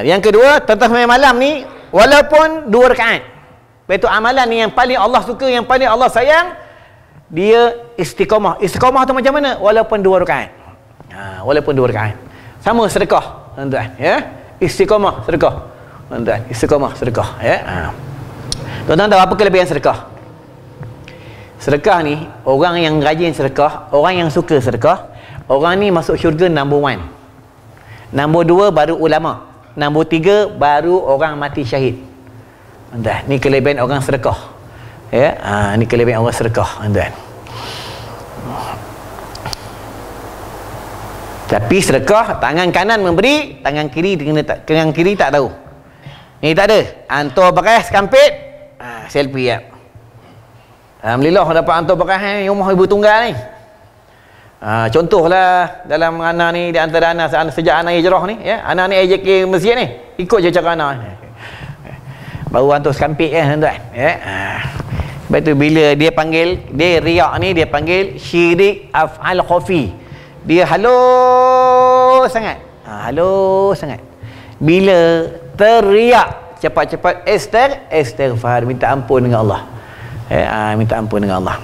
Yang kedua, tentang sembahyang malam ni, walaupun 2 rakaat. Itu amalan ni yang paling Allah suka, yang paling Allah sayang, dia istiqamah. Istiqamah tu macam mana? Walaupun 2 rakaat. Walaupun 2 rakaat. Sama sedekah, tuan-tuan, ya. Istiqamah sedekah. Tuan-tuan, istiqamah sedekah, ya. Tuan-tuan tahu apa kelebihan sedekah? Sedekah ni, orang yang rajin sedekah, orang yang suka sedekah, orang ni masuk syurga number 1. Nombor 2 baru ulama. Nombor 3 baru orang mati syahid. Tuan-tuan, ni kelebihan orang sedekah. Ya, ni kelebihan orang sedekah, tuan-tuan. Tapi sedekah, tangan kanan memberi, tangan kiri tak tahu. Ni tak ada. Hantar beras kampit, selfie ya. Alhamdulillah dapat hantar beras rumah ibu tunggal ni. Contohlah dalam anak ni, di antara anak sejak anak hijrah ni, ya, anak ni AJK masjid ni, ikut je cara anak ni. Baru hantar sekampit tuan-tuan, ya. Sebab tu bila dia panggil, dia riak ni dia panggil syirik af'al khafi. Dia halus sangat. Halus sangat. Bila teriak cepat-cepat istighfar, minta ampun dengan Allah. Minta ampun dengan Allah.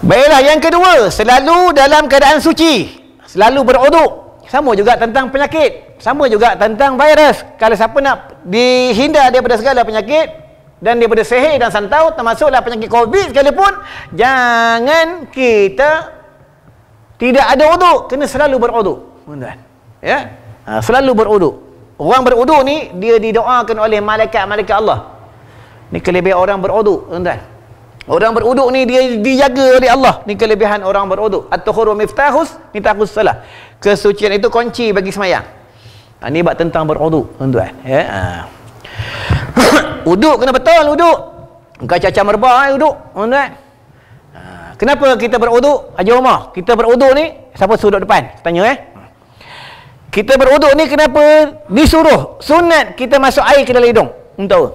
Baiklah, yang kedua, selalu dalam keadaan suci, selalu berwuduk. Sama juga tentang penyakit, sama juga tentang virus. Kalau siapa nak dihindar daripada segala penyakit dan daripada sihir dan santau, termasuklah penyakit COVID sekalipun, jangan kita tidak ada wuduk, kena selalu berwuduk, tuan-tuan. Ya? Selalu berwuduk. Orang berwuduk ni dia didoakan oleh malaikat-malaikat Allah. Ni kelebihan orang berwuduk, tuan-tuan. Orang berwuduk ni dia dijaga oleh Allah. Ni kelebihan orang berwuduk. At-tuhuru miftahus mitahus salah. Kesucian itu kunci bagi sembahyang. Ni bab tentang berwuduk, tuan-tuan. Ya. Wuduk kena betul, wuduk. Bukan caca merbah wuduk, tuan-tuan. Kenapa kita berwuduk? Haji Umar, kita berwuduk ni, siapa suruh depan? Tanya Kita berwuduk ni kenapa disuruh sunat kita masuk air ke dalam hidung? Tahu?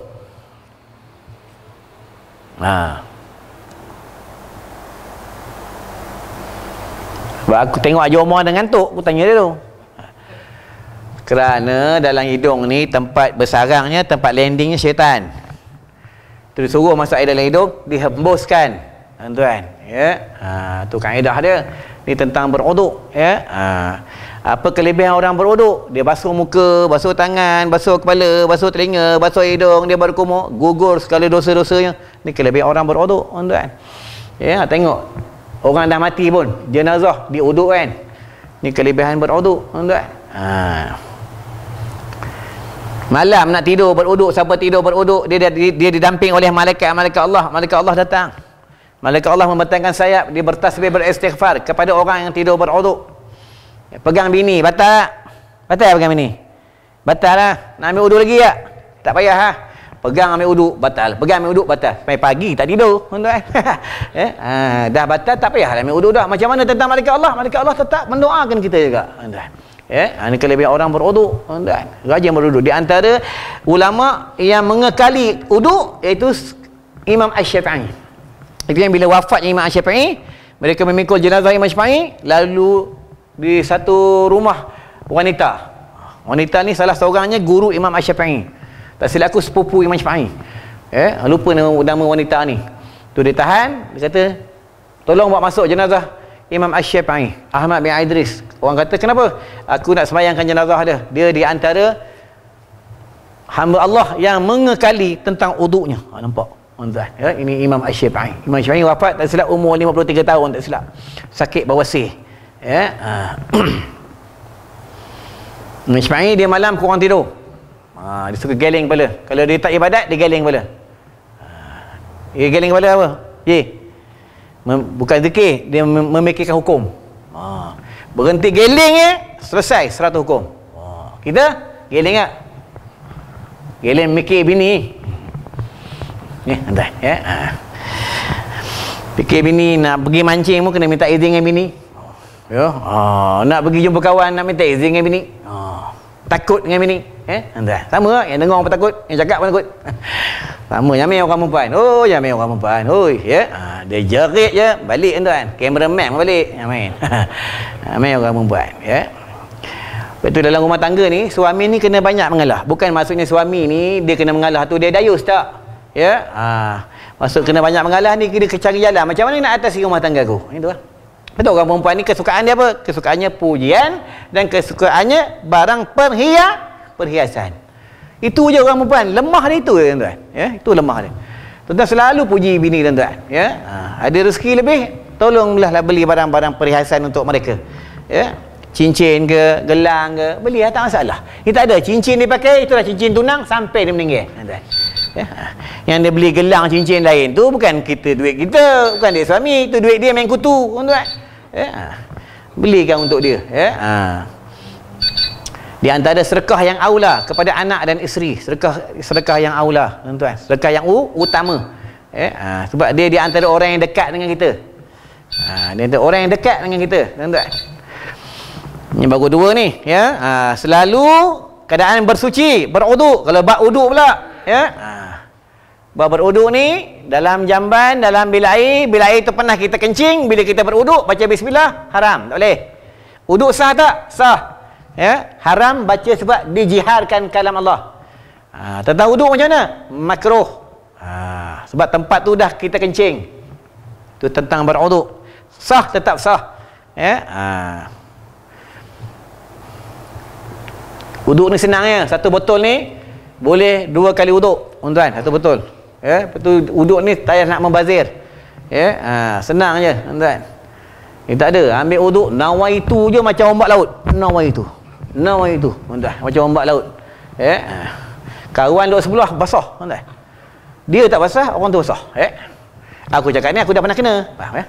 Sebab aku tengok Haji Umar dah ngantuk, aku tanya dia tu. Kerana dalam hidung ni tempat bersarangnya, tempat landingnya syaitan. Tu disuruh masuk air dalam hidung, dihembuskan. Tuan-tuan, ya. Tu kaedah dia. Ni tentang berwuduk, ya. Apa kelebihan orang berwuduk? Dia basuh muka, basuh tangan, basuh kepala, basuh telinga, basuh hidung, dia berkumur, gugur segala dosa-dosanya. Ni kelebihan orang berwuduk, tuan-tuan. Ya, tengok. Orang dah mati pun, jenazah diuduk kan. Ni kelebihan berwuduk, tuan-tuan. Malam nak tidur berwuduk, siapa tidur berwuduk, dia didamping oleh malaikat Allah. Malaikat Allah datang. Malaikat Allah membentangkan sayap, dia bertasbih beristighfar kepada orang yang tidur berwuduk. Pegang bini, batal tak? Batal pegang bini? Batal lah. Nak ambil wuduk lagi tak? Tak payah lah. Pegang ambil wuduk, batal. Pegang ambil wuduk, batal. Sampai pagi tak tidur, tuan-tuan. Dah batal, tak payah ambil wuduk dah. Macam mana tentang malaikat Allah? Malaikat Allah tetap mendoakan kita juga, tuan-tuan. Ini kelebihan orang berwuduk, tuan-tuan. Rajin berwuduk. Di antara ulama yang mengekali wuduk iaitu Imam Asy-Syafi'i. Itu yang bila wafatnya Imam Asy-Syafi'i, mereka memikul jenazah Imam Asy-Syafi'i, lalu di satu rumah wanita. Wanita ni salah seorangnya guru Imam Asy-Syafi'i. Tak silap aku sepupu Imam Asy-Syafi'i. Lupa nama wanita ni. Tu dia tahan, dia kata, tolong bawa masuk jenazah Imam Asy-Syafi'i, Ahmad bin Idris. Orang kata, kenapa? Aku nak sembahyangkan jenazah dia. Dia di antara hamba Allah yang mengekali tentang uduknya. Nampak? Ya, ini Imam Asy-Syafi'i. Imam Asy-Syafi'i wafat tak silap umur 53 tahun, tak silap. Sakit bawasir. Imam Asy-Syafi'i dia malam kurang tidur. Dia suka geleng kepala. Kalau dia tak ibadat, dia geleng kepala. Dia geleng kepala apa? Bukan zikir, dia memikirkan hukum. Berhenti gelengnya, selesai 100 hukum. Kita geleng tak? Geleng mikir bini. Tuan, ya. Fikir bini nak pergi mancing pun kena minta izin dengan bini. Ya. Nak pergi jumpa kawan nak minta izin dengan bini. Takut dengan bini. Tuan. Sama tak? Yang dengar orang takut, yang cakap pun takut. Sama nyamai orang perempuan. Oh, nyamai orang perempuan. Oi, ya. Dia jerit je balik, tuan. Cameraman pun balik. Nyamai. Nyamai orang perempuan, ya. Betul, dalam rumah tangga ni suami ni kena banyak mengalah. Bukan maksudnya suami ni dia kena mengalah tu dia dayus tak? Ya. Maksud kena banyak mengalah ni dia cari jalan macam mana nak atasi rumah tangga aku. Itu lah. Betul, orang perempuan ni kesukaan dia apa? Kesukaannya pujian dan kesukaannya barang perhiasan. Itu je orang perempuan. Lemah dia itu, tuan-tuan. Ya, itu lemah dia. Tuan-tuan selalu puji bini, tuan-tuan. Ya. Ada rezeki lebih, tolonglah beli barang-barang perhiasan untuk mereka. Ya. Cincin ke, gelang ke, beli lah, tak masalah. Ini tak ada. Cincin dia pakai, itulah cincin tunang sampai dia meninggal. Tuan-tuan. Ya. Yang dia beli gelang cincin lain tu bukan duit kita, bukan duit suami, tu duit dia main kutu, tuan-tuan. Ya. Belikan untuk dia. Ya. Di antara sedekah yang aula kepada anak dan isteri, sedekah yang aula, tuan-tuan, sedekah yang utama. Ya. Sebab dia di antara orang yang dekat dengan kita. Dia antara orang yang dekat dengan kita, tuan-tuan. Ini baru dua ni, ya. Selalu keadaan bersuci, berwuduk. Kalau bab wuduk pula, ya. Bab berwuduk ni dalam jamban, dalam bilik air tu pernah kita kencing, bila kita berwuduk baca bismillah, haram, tak boleh. Wuduk sah tak? Sah. Ya, haram baca sebab dijiharkan kalam Allah. Tentang wuduk macam mana? Makruh. Sebab tempat tu dah kita kencing. Tu tentang berwuduk. Sah tetap sah. Ya. Wuduk ni senangnya. Satu botol ni boleh 2 kali wuduk, tuan-tuan. Satu botol. Ya, betul, wuduk ni tak payah nak membazir. Ya, senang je, tuan-tuan. Ini tak ada. Ambil wuduk, nawaitu je macam ombak laut. Nawaitu, tuan-tuan. Macam ombak laut. Ya. Kawan duduk sebelah basah, tuan-tuan. Dia tak basah, orang tu basah. Ya. Aku cakap ni aku dah pernah kena. Faham, ya?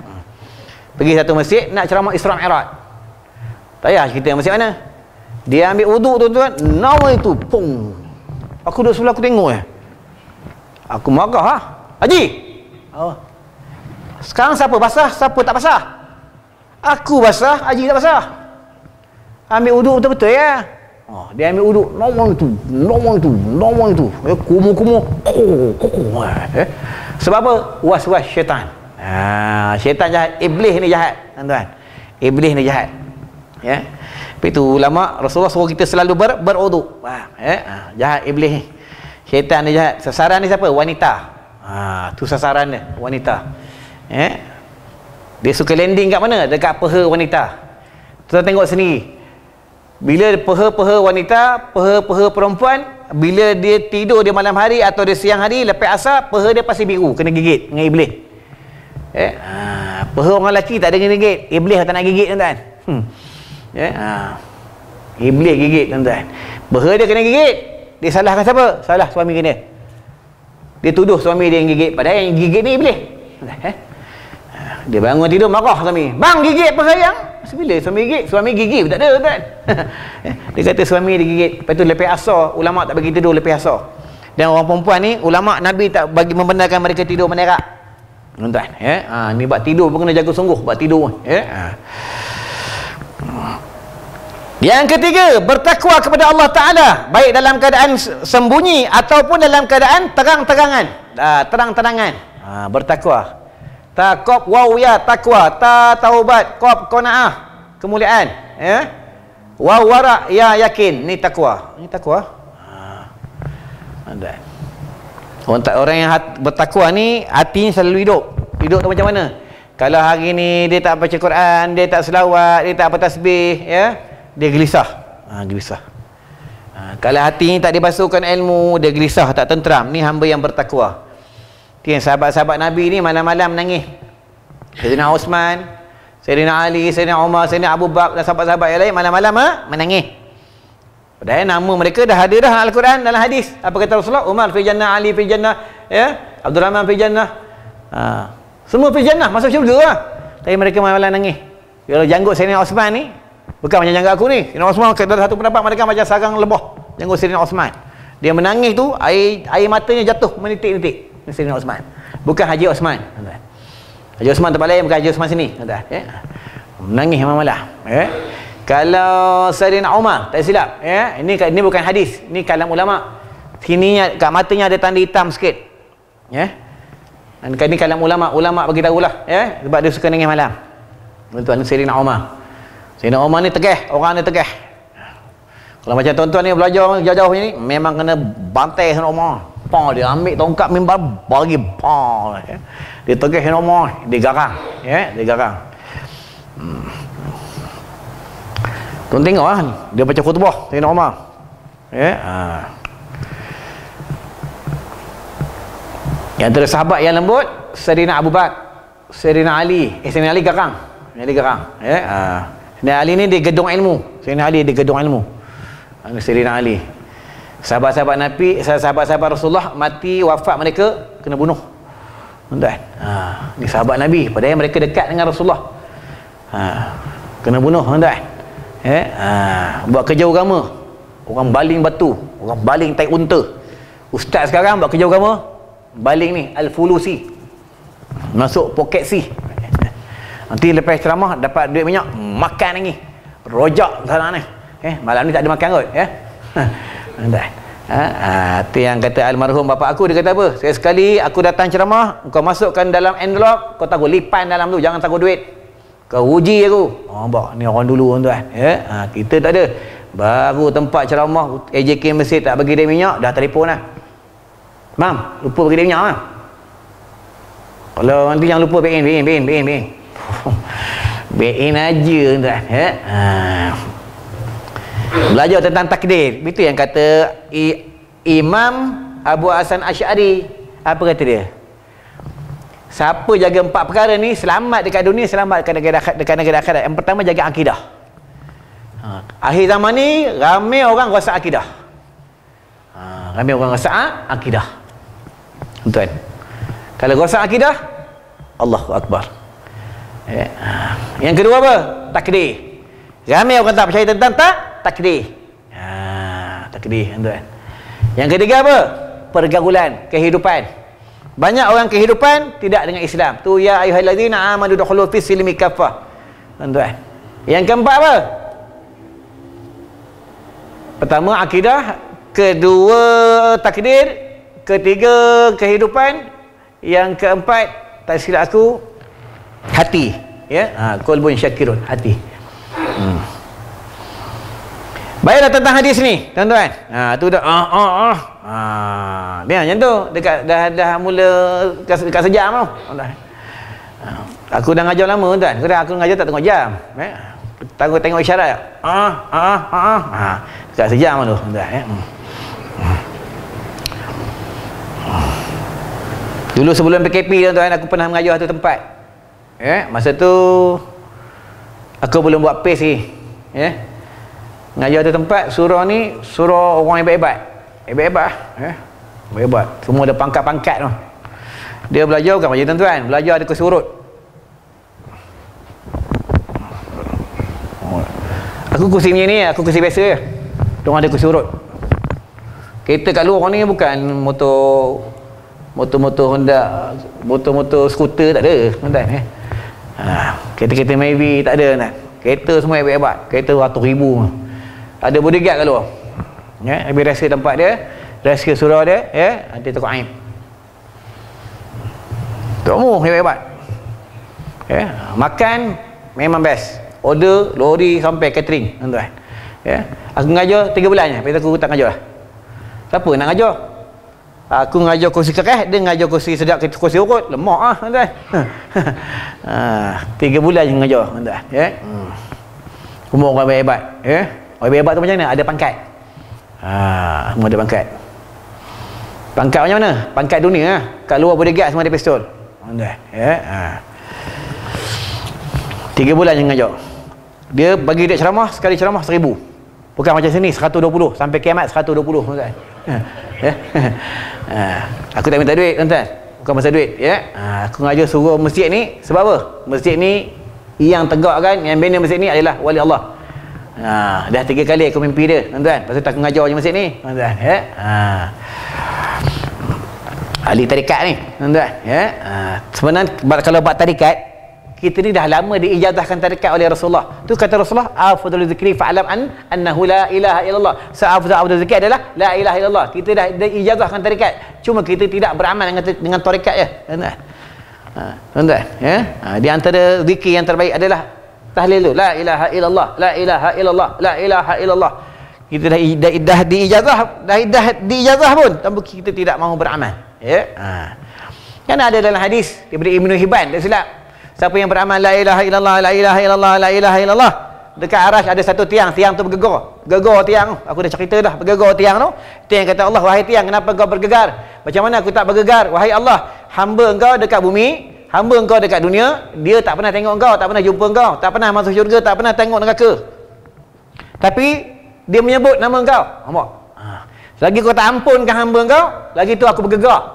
Pergi satu masjid nak ceramah Isra Mi'raj. Tak payah cerita masjid mana. Dia ambil wuduk, tuan-tuan, nawaitu, pung. Aku duduk sebelah, aku tengok ya. Aku marah lah. Haji! Sekarang siapa basah, siapa tak basah? Aku basah, Haji tak basah. Ambil wuduk betul-betul ya. Dia ambil wuduk, nomor itu. Kumuh. Sebab apa? Was-was syaitan. Syaitan jahat. Iblis ni jahat, tuan-tuan. Iblis ni jahat. Ya. Tapi tu ulama Rasulullah suruh kita selalu berwuduk. Jahat iblis ni. Syaitan ni jahat. Sasaran ni siapa? Wanita. Tu sasaran dia, wanita. Dia suka landing kat mana? Dekat peha wanita. Kita tengok sendiri. Bila peha-peha wanita, peha-peha perempuan, bila dia tidur di malam hari atau di siang hari lepas asar, peha dia pasti biru, kena gigit dengan iblis. Peha orang lelaki tak ada kena gigit, iblis tak nak gigit tuan-tuan. Iblis gigit tuan-tuan. Peha dia kena gigit. Dia salahkan siapa? Salah suami dia. Dia tuduh suami dia yang gigit, padahal yang gigit ni iblis. Dia bangun tidur marah suami. Bang, gigit peha yang. Bila suami gigit? Suami gigit tak ada tuan. Dia kata suami dia gigit. Lepas tu lepas asar, ulama tak bagi tidur lepas asar. Dan orang perempuan ni, ulama Nabi tak bagi membenarkan mereka tidur menerak. Tuan-tuan, ni buat tidur pun kena jaga sungguh, buat tidur. Yang ketiga, bertakwa kepada Allah Ta'ala, baik dalam keadaan sembunyi ataupun dalam keadaan terang-terangan. Terang-terangan. Bertakwa. Takob waw ya takwa, ta taubat, qab qanaah, kemuliaan, waw wara ya yakin. Ni takwa. Ni takwa. Ada. Orang yang bertakwa ni hatinya selalu hidup. Hidup tu macam mana? Kalau hari ni dia tak baca Quran, dia tak selawat, dia tak bertasbih, dia gelisah. Gelisah. Kalau hatinya tak dibasuhkan ilmu, dia gelisah, tak tenteram. Ni hamba yang bertakwa. Sahabat-sahabat Nabi ni malam-malam menangis. Sayyidina Osman, Sayyidina Ali, Sayyidina Umar, Sayyidina Abu Bakar dan sahabat-sahabat yang lain malam-malam menangis. Padahal nama mereka dah ada dah Al-Quran dalam hadis. Apa kata Rasulullah? Umar fi jannah, Ali fi jannah, Abdul Rahman fi jannah. Semua fi jannah, masuk syurga lah. Tapi mereka malam-malam nangis. Kalau janggut Sayyidina Osman ni bukan macam janggut aku ni. Sayyidina Osman ada satu pendapat mereka macam sarang lebah janggut Sayyidina Osman. Dia menangis tu air matanya jatuh menitik-nitik. Sayyidina Osman. Bukan Haji Osman. Haji Osman tempat lain, bukan Haji Osman sini. Menangis malam-malam. Kalau Sayyidina Umar, tak silap. Ini bukan hadis. Ini kalam ulama. Sini kat matanya ada tanda hitam sikit. Dan ini kalam ulama. Ulama bagi tahulah. Sebab dia suka nangis malam. Tuan-tuan, Sayyidina Umar. Sayyidina Umar ni tegah. Orang ni tegah. Kalau macam tuan-tuan ni belajar jauh-jauh ni, memang kena bantai Sayyidina Umar. Dia ambil tongkat mimbar bagi dia tegah nomor, dia garang, dia garang. Tuan tengok dia baca khutbah Sayyidina Umar. Yang antara sahabat yang lembut Sayyidina Abu Bakar, Sayyidina Ali. Sayyidina Ali garang. Sayyidina Ali ni dia gedung ilmu. Sayyidina Ali dia gedung ilmu. Sayyidina Ali. Sahabat-sahabat Nabi, sahabat-sahabat Rasulullah mati, wafat mereka kena bunuh. Tuan-tuan. Ni sahabat Nabi, padahal mereka dekat dengan Rasulullah. Kena bunuh, tuan-tuan. Buat kerja agama. Orang baling batu, orang baling tai unta. Ustaz sekarang buat kerja agama, baling ni Al-Fulusi. Masuk poket si. Nanti lepas ceramah dapat duit minyak, makan lagi. Rojak sana ni. Malam ni tak ada makan kot, itu yang kata almarhum bapa aku. Dia kata apa? Sekali aku datang ceramah, kau masukkan dalam envelope, kau taruh lipan dalam tu, jangan taruh duit. Kau uji aku. Ni orang dulu tuan. Kita tak ada. Baru tempat ceramah AJK Masjid tak bagi dia minyak, dah telefon lah. Mam, lupa bagi dia minyak mam. Kalau nanti jangan lupa back in. Back in aja tuan. Belajar tentang takdir. Itu yang kata Imam Abu Hasan Asy'ari. Apa kata dia? Siapa jaga 4 perkara ni, selamat dekat dunia, selamat dekat negara akhirat. Yang pertama, jaga akidah. Akhir zaman ni ramai orang rosak akidah. Ramai orang rosak akidah. Tuan, kalau rosak akidah, Allahu Akbar. Yang kedua apa? Takdir. Ramai orang tak percaya tentang takdir. Takdir, tuan. Yang ketiga apa? Pergaulan, kehidupan. Banyak orang kehidupan tidak dengan Islam. Tu ya ayyuhallazina amanu dukhulu fis silmi kaffah. Tuan. Yang keempat apa? Pertama akidah, kedua takdir, ketiga kehidupan, yang keempat tak silap aku qalbun syakirun, hati. Baiklah tentang hadis ni, tuan-tuan. Tu dah dia macam tu, dekat dah mula dekat sejam tu. Aku dah ngajar lama, tuan. Aku ngajar tak tengok jam. Tengok isyarat. Dekat sejam tu, tuan. Dulu sebelum PKP, tuan-tuan, aku pernah mengajar satu tempat. Masa tu aku belum buat pace ni. Ngajar tu tempat, surau ni surau orang hebat-hebat. Hebat-hebat. Semua ada pangkat-pangkat tu. Dia belajar bukan macam tuan-tuan, belajar ada kursi urut. Aku kursi ni, aku kursi biasa je. Diorang ada kursi urut. Kereta kat luar ni bukan motor Honda, motor skuter tak ada, tuan-tuan. Kereta-kereta Maybach tak ada, tuan. Kereta semua hebat-hebat. Kereta ratus ribu. Ada bodyguard kat luar. Habis rahsia tempat dia, rahsia surau dia, nanti tukar aim. Semua hebat-hebat. Makan memang best. Order lori sampai catering, tuan-tuan. Aku ngajar 3 bulan je, lepas tu aku tak ngajar lah. Siapa nak ngajar? Aku ngajar kursi keras, dia ngajar kursi sedap, kursi urut, lemak ah, tuan-tuan. 3 bulan je ngajar, tuan-tuan. Semua orang hebat. Orang hebat tu macam mana? Ada pangkat. Semua ada pangkat. Pangkat macam mana? Pangkat dunia. Kat luar bodyguard semua ada pistol. Tuan-tuan. 3 bulan je ngajar. Dia bagi dia ceramah, sekali ceramah 1000. Bukan macam sini 120 sampai kiamat 120, tuan-tuan. Aku tak minta duit, tuan-tuan. Bukan masa duit, aku ngajar suruh masjid ni sebab apa? Masjid ni yang tegakkan, yang bina masjid ni adalah wali Allah. Dah 3 kali aku mimpi dia, tuan-tuan. Pasal tak aku ngajar je masjid ni, tuan-tuan. Ahli tarikat ni, tuan-tuan. Sebenarnya kalau buat tarikat, kita ni dah lama diijazahkan tarikat oleh Rasulullah. Tu kata Rasulullah, afdalul zikri fa'lam annahu la ilaha illallah. Afdalul zikri adalah la ilaha illallah. Kita dah diijazahkan tarikat. Cuma kita tidak beramal dengan tarikat je, tuan-tuan. Tuan-tuan, di antara zikir yang terbaik adalah tahlil tu, la ilaha illallah, la ilaha illallah, la ilaha illallah. Kita dah diijazah pun, tapi kita tidak mahu beramal. Kan ada dalam hadis daripada Ibnu Hibban, tak silap. Siapa yang beramal la ilaha illallah, la ilaha illallah, la ilaha illallah, dekat arasy ada satu tiang tu bergegar. Gegar tiang tu. Aku dah cerita dah, bergegar tiang tu. Tiang kata, Allah, wahai tiang, kenapa kau bergegar? Macam mana aku tak bergegar? Wahai Allah, hamba engkau dekat bumi, hamba engkau dekat dunia, dia tak pernah tengok engkau, tak pernah jumpa engkau, tak pernah masuk syurga, tak pernah tengok neraka. Tapi dia menyebut nama engkau. Nampak? Lagi kau tak ampunkan hamba engkau, lagi tu aku bergegar.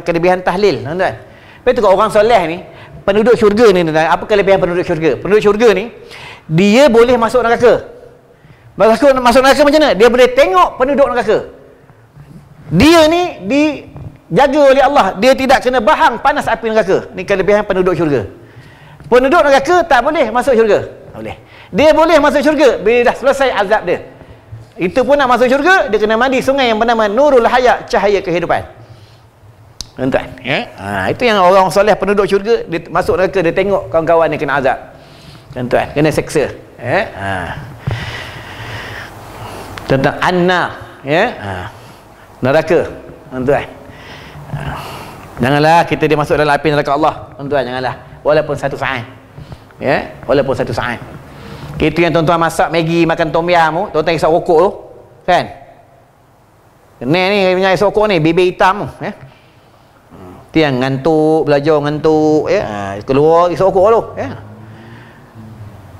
Kelebihan tahlil, tuan-tuan. Lepas tu orang soleh ni, penduduk syurga ni, tuan-tuan, apa kelebihan penduduk syurga? Penduduk syurga ni, dia boleh masuk neraka. Masuk neraka macam mana? Dia boleh tengok penduduk neraka. Dia ni dijaga oleh Allah, dia tidak kena bahang panas api neraka. Ni kelebihan penduduk syurga. Penduduk neraka tak boleh masuk syurga. Tak boleh. Dia boleh masuk syurga bila dah selesai azab dia. Itu pun nak masuk syurga, dia kena mandi sungai yang bernama Nurul Hayat, cahaya kehidupan. Tuan-tuan, itu yang orang soleh penduduk syurga, dia masuk neraka, dia tengok kawan-kawan dia kena azab. Tuan-tuan, kena seksa. Tentang anna, neraka, tuan-tuan. Janganlah kita dia masuk dalam api neraka Allah, tuan-tuan, janganlah. Walaupun satu saat. Walaupun satu saat. Kita yang tuan-tuan masak Maggi, makan tom yam tu, tuan-tuan isap rokok tu, kan? Ni punya isap rokok ni, bibir hitam tu, tiang ngantuk, belajar ngantuk, keluar isap rokok tu,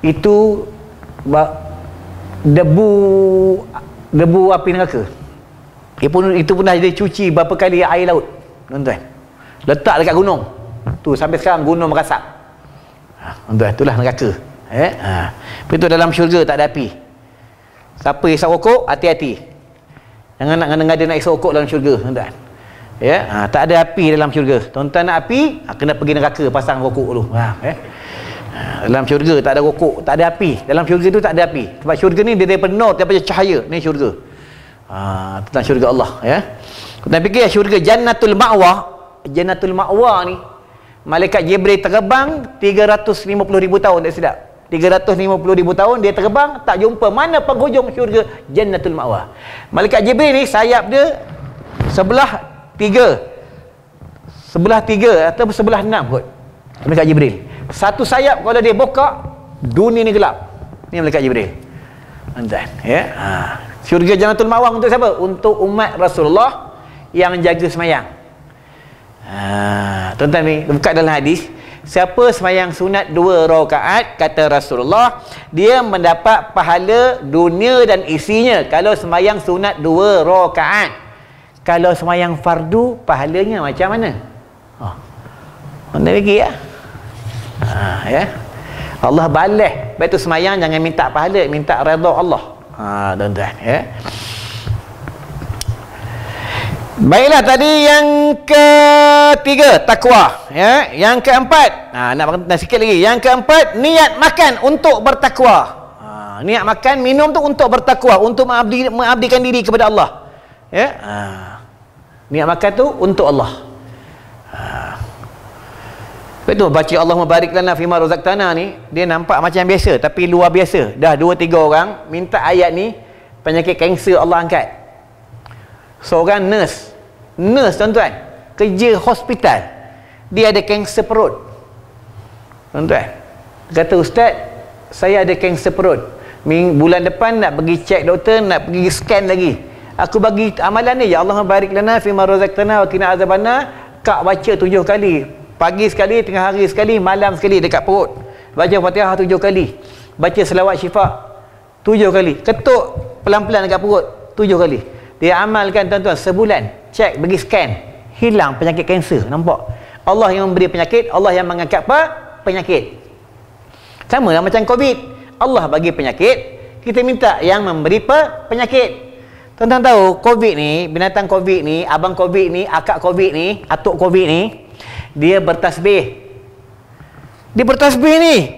itu debu api neraka. Itu pun dah dicuci berapa kali air laut, tuan-tuan. Letak dekat gunung tu, sampai sekarang gunung merasap. Tuan-tuan, itulah neraka. Itu dalam syurga tak ada api. Siapa isap rokok, hati-hati, jangan nak ngada-ngada nak isap rokok dalam syurga, tuan-tuan. Tak ada api dalam syurga. Tuan-tuan nak api, kena pergi neraka pasang rokok dulu. Dalam syurga tak ada rokok, tak ada api. Dalam syurga tu tak ada api. Sebab syurga ni dia penuh daripada cahaya. Ni syurga. Tentang syurga Allah, Kita fikir syurga Jannatul Ma'wa. Jannatul Ma'wa ni malaikat Jibril terbang 350,000 tahun, tak silap. 350,000 tahun dia terbang, tak jumpa mana penghujung syurga Jannatul Ma'wa. Malaikat Jibril ni sayap dia sebelah 3 atau sebelah 6 kot. Malaikat Jibril. Satu sayap kalau dia buka, dunia ni gelap. Ni Malaikat Jibril. Tuan-tuan, ya. Syurga Jannatul Ma'wa untuk siapa? Untuk umat Rasulullah yang jaga semayang. Tuan-tuan ni buka dalam hadis, siapa semayang sunat 2 rakaat, kata Rasulullah, dia mendapat pahala dunia dan isinya kalau semayang sunat 2 rakaat. Kalau semayang fardu, pahalanya macam mana? Mana lagi ya? Ya. Allah balas. Lepas tu semayang jangan minta pahala, minta redha Allah. Tuan-tuan, ya. Baiklah, tadi yang ketiga takwa, ya. Yang keempat, nak sikit lagi. Yang keempat, niat makan untuk bertakwa. Niat makan minum tu untuk bertakwa, untuk mengabdikan diri kepada Allah, ya. Niat makan tu untuk Allah. Betul, baca Allahumma barik lana fima razaqtana ni, dia nampak macam biasa tapi luar biasa. Dah 2-3 orang minta ayat ni, penyakit kanser Allah angkat. Seorang nurse, tuan-tuan, kerja hospital, dia ada kanser perut. Tuan-tuan, kata ustaz, saya ada kanser perut. Bulan depan nak pergi cek doktor, nak pergi scan lagi. Aku bagi amalan ni, ya Allahumma barik lana fima razaqtana wa qina azabannar. Kak baca 7 kali. Pagi sekali, tengah hari sekali, malam sekali dekat perut. Baca Fatihah 7 kali. Baca selawat syifa 7 kali. Ketuk pelan-pelan dekat perut 7 kali. Dia amalkan tuan-tuan sebulan. Cek, pergi scan. Hilang penyakit kanser. Nampak? Allah yang memberi penyakit, Allah yang mengangkat penyakit. Sama lah macam COVID. Allah bagi penyakit, kita minta yang memberi penyakit. Tuan-tuan tahu COVID ni, binatang COVID ni, abang COVID ni, akak COVID ni, atuk COVID ni, dia bertasbih. Dia bertasbih ni.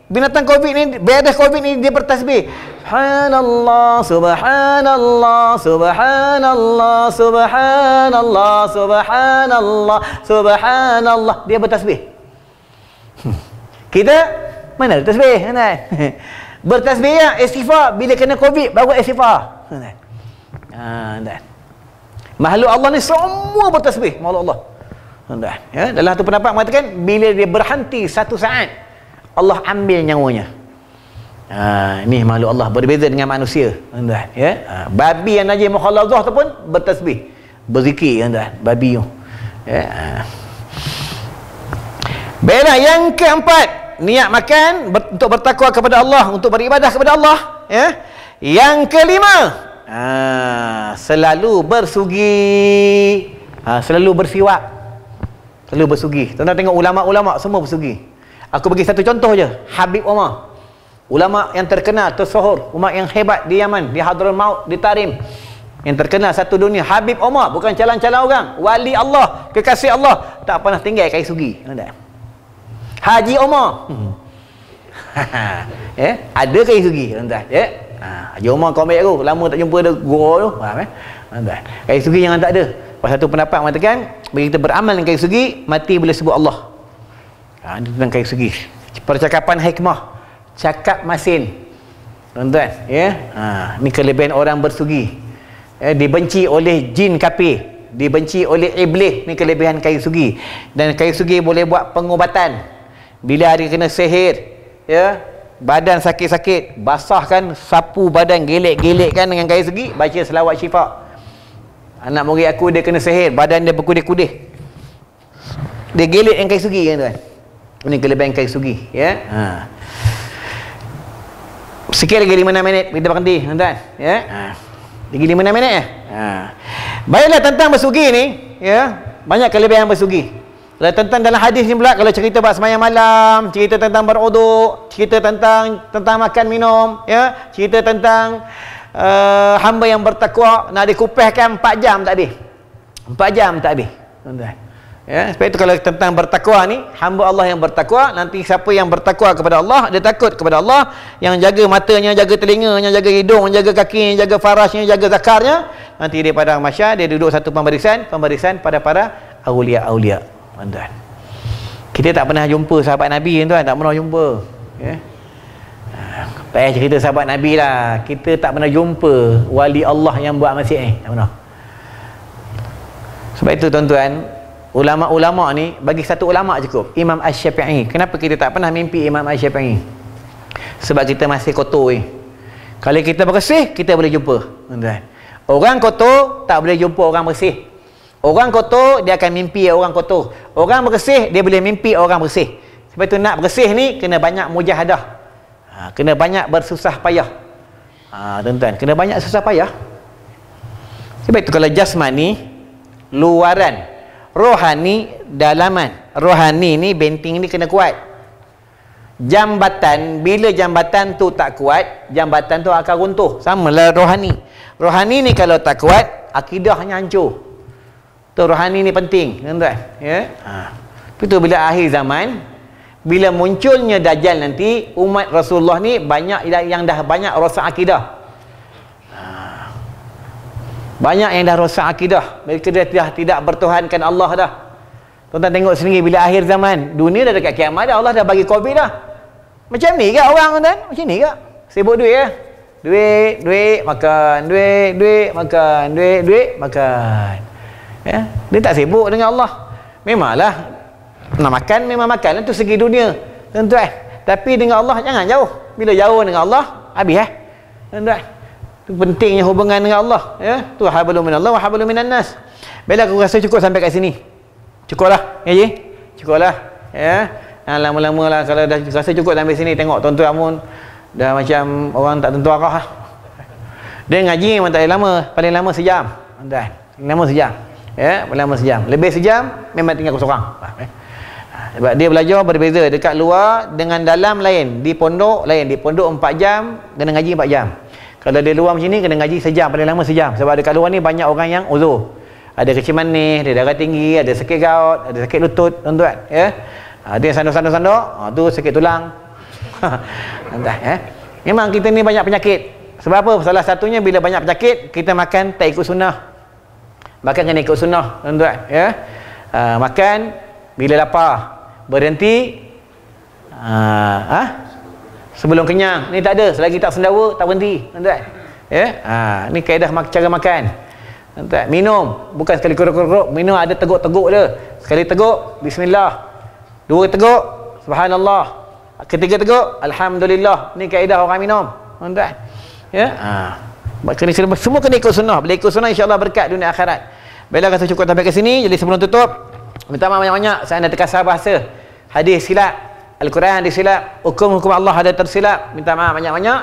Binatang COVID ni, beres COVID ni, dia bertasbih. Subhanallah, subhanallah, subhanallah, subhanallah, subhanallah, subhanallah. Dia bertasbih. Kita mana tasbih? Bertasbih ya, istighfar. Bila kena COVID, baru istighfar. Makhluk Allah ni semua bertasbih. Makhluk Allah. Ya, dalam satu pendapat mengatakan bila dia berhenti 1 saat, Allah ambil nyawanya. Ini makhluk Allah berbeza dengan manusia. Ya, babi yang najis mukhalazah tu pun bertasbih, berzikir, babi tu. Ya. Baiklah, yang keempat, niat makan untuk bertakwa kepada Allah, untuk beribadah kepada Allah. Ya. Yang kelima, selalu bersugi, selalu bersiwak. Selalu bersugi. Tuan-tuan tengok ulama-ulama semua bersugi. Aku bagi satu contoh je. Habib Umar. Ulama yang terkenal, tersohor. Ulama yang hebat di Yaman, di Hadramaut, di Tarim. Yang terkenal satu dunia. Habib Umar. Bukan calon-calon orang. Wali Allah. Kekasih Allah. Tak pernah tinggal kain sugi. Haji Umar. Ada kain sugi. Haji Umar kau ambil aku. Lama tak jumpa dia. Gua tu. Kain sugi yang tak ada. Pas satu pendapat mengatakan, bagi kita beramal dengan kayu segi, mati boleh sebut Allah. Ini tentang kayu segi. Percakapan hikmah, cakap masin. Tuan-tuan, ya. Ini kelebihan orang bersugi. Dibenci oleh jin kafir, dibenci oleh iblis. Ini kelebihan kayu sugi. Dan kayu sugi boleh buat pengobatan. Bila ada kena sihir, ya, badan sakit-sakit, basahkan, sapu badan, gelek-gelekkan dengan kayu sugi, baca selawat syifa. Anak murid aku dia kena sihir, badan dia berkudih-kudih, dia gelek yang kayu sugi, kan? Ini kelebihan kayu sugi, ya. Sikit lagi 5-6 minit kita berhenti, tuan-tuan, ya. Lagi 5-6 minit ya. Baiklah, tentang bersugi ni, ya, banyak kelebihan bersugi. Tentang dalam hadis ni pula, kalau cerita bab sembahyang malam, cerita tentang berwuduk, cerita tentang makan minum, ya, cerita tentang hamba yang bertakwa, nak dikupaskan 4 jam tak habis. 4 jam tak habis, tuan-tuan. Ya, sebab itu kalau tentang bertakwa ni, hamba Allah yang bertakwa, nanti siapa yang bertakwa kepada Allah, dia takut kepada Allah, yang jaga matanya, jaga telinganya, jaga hidung, jaga kakinya, jaga farasnya, jaga zakarnya, nanti dia pada mahsyar dia duduk satu pembarisan pada para aulia-aulia, tuan-tuan. Kita tak pernah jumpa sahabat Nabi, tuan, tak pernah jumpa, ya. Tak payah cerita sahabat Nabi lah. Kita tak pernah jumpa wali Allah yang buat masjid ni. Tak pernah. Sebab itu tuan-tuan, ulama-ulama ni, bagi satu ulama cukup, Imam Asy-Syafi'i. Kenapa kita tak pernah mimpi Imam Asy-Syafi'i? Sebab kita masih kotor ni. Kalau kita bersih, kita boleh jumpa, tuan-tuan. Orang kotor tak boleh jumpa orang bersih. Orang kotor dia akan mimpi orang kotor. Orang bersih dia boleh mimpi orang bersih. Sebab itu nak bersih ni kena banyak mujahadah. Kena banyak bersusah payah. Tuan-tuan, kena banyak susah payah. Sebab itu kalau jasmani luaran, rohani dalaman. Rohani ni benting ni kena kuat. Jambatan, bila jambatan tu tak kuat, jambatan tu akan runtuh. Samalah rohani. Rohani ni kalau tak kuat, akidahnya hancur. Tu rohani ni penting, tuan-tuan. Ya. Itu bila akhir zaman, bila munculnya Dajjal nanti, umat Rasulullah ni banyak yang dah banyak rosak akidah. Banyak yang dah rosak akidah. Mereka dah tidak bertuhankan Allah dah. Tuan-tuan tengok sendiri bila akhir zaman, dunia dah dekat kiamat dah, Allah dah bagi Covid dah. Macam ni ke orang, tuan-tuan? Macam ni ke? Sibuk duit ya? Duit, makan, duit, makan, duit, makan. Ya? Dia tak sibuk dengan Allah. Memanglah nak makan, memang makan itu segi dunia, tuan-tuan. Tapi dengan Allah jangan jauh. Bila jauh dengan Allah, habis tuan-tuan. Itu pentingnya hubungan dengan Allah, ya. Tu hablum minallah wa hablum minan nas. Bila aku rasa cukup sampai kat sini. Cukuplah, ya ji? Cukuplah, ya. Lama-lama lah kalau dah rasa cukup sampai sini, tengok tuan-tuan pun dah macam orang tak tentu arah lah. Dia ngaji memang tak lama, paling lama sejam, tuan-tuan. Paling lama sejam. Ya, paling lama sejam. Lebih sejam memang tinggal aku seorang. Sebab dia belajar berbeza, dekat luar dengan dalam lain, di pondok lain. Di pondok 4 jam, kena ngaji 4 jam. Kalau dia luar macam ni, kena ngaji sejam, paling lama sejam. Sebab dekat luar ni banyak orang yang uzur. Ada kecil manis, ada darah tinggi, ada sakit gout, ada sakit lutut, tuan-tuan. Ya? Ada yang sandok-sandok, tu sakit tulang. Tuan-tuan, ya? Memang kita ni banyak penyakit. Sebab apa? Salah satunya bila banyak penyakit, kita makan tak ikut sunnah. Makan kena ikut sunnah, tuan-tuan. Ya? Makan bila lapar, berhenti sebelum kenyang. Ni tak ada, selagi tak sendawa tak berhenti, tuan-tuan. Ya? Ni kaedah cara makan, tuan-tuan. Minum bukan sekali keruk-keruk, minum ada teguk-teguk dia. Sekali teguk bismillah, 2 teguk subhanallah, ketiga teguk alhamdulillah. Ni kaedah orang minum, tuan-tuan. Ya? Semua kena ikut sunnah. Bila ikut sunnah insya-Allah berkat dunia akhirat. Bila rasa cukup sampai ke sini, jadi sebelum tutup minta maaf banyak-banyak saya nak terkasar bahasa. Hadis silap, Al-Quran disilap, hukum-hukum Allah ada tersilap. Minta maaf banyak-banyak.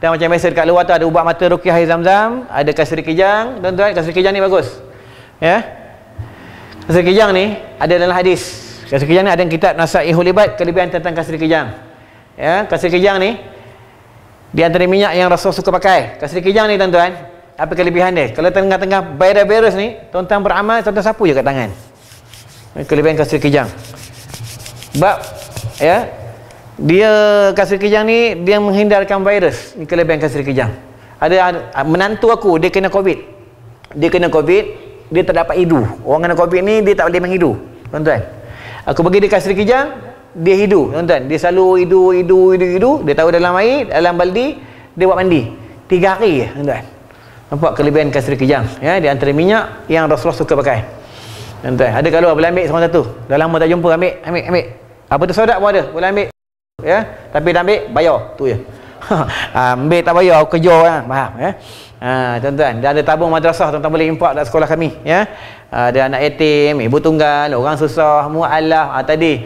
Dan macam biasa dekat luar tu ada ubat mata ruqyah air zam-zam, ada kasri kijang, tuan-tuan. Kasri kijang ni bagus. Ya. Kasri kijang ni ada dalam hadis. Kasri kijang ni ada dalam kitab Nasaihul Ibad, kelebihan tentang kasri kijang. Ya, kasri kijang ni di antara minyak yang Rasul suka pakai. Kasri kijang ni, tuan-tuan, apa kelebihan dia? Kalau tengah-tengah virus ni, tuan-tuan beramal, tuan-tuan sapu je kat tangan. Kelebihan kasri kijang. Sebab ya, dia kasri kijang ni dia menghindarkan virus. Ni kelebihan kasri kijang. Ada menantu aku, dia kena Covid. Dia tak dapat hidu. Orang kena Covid ni dia tak boleh menghidu, tuan-tuan. Aku bagi dia kasri kijang, dia hidu, tuan-tuan. Dia selalu hidu. Dia tahu dalam air, dalam baldi, dia buat mandi 3 hari je, tuan-tuan. Nampak kelebihan kasri kijang, ya, di antara minyak yang Rasulullah suka pakai, tuan-tuan. Ada kalau boleh ambil seorang satu. Dah lama tak jumpa, ambil. Apa tu sodak pun ada, boleh ambil. Ya, tapi dah ambil bayar, tu je. Ambil tak bayar kerja kan, faham ya. Tuan-tuan, dah ada tabung madrasah, tuan-tuan boleh impak dekat sekolah kami, ya. Ada anak yatim, ibu tunggal, orang susah, mualaf. Tadi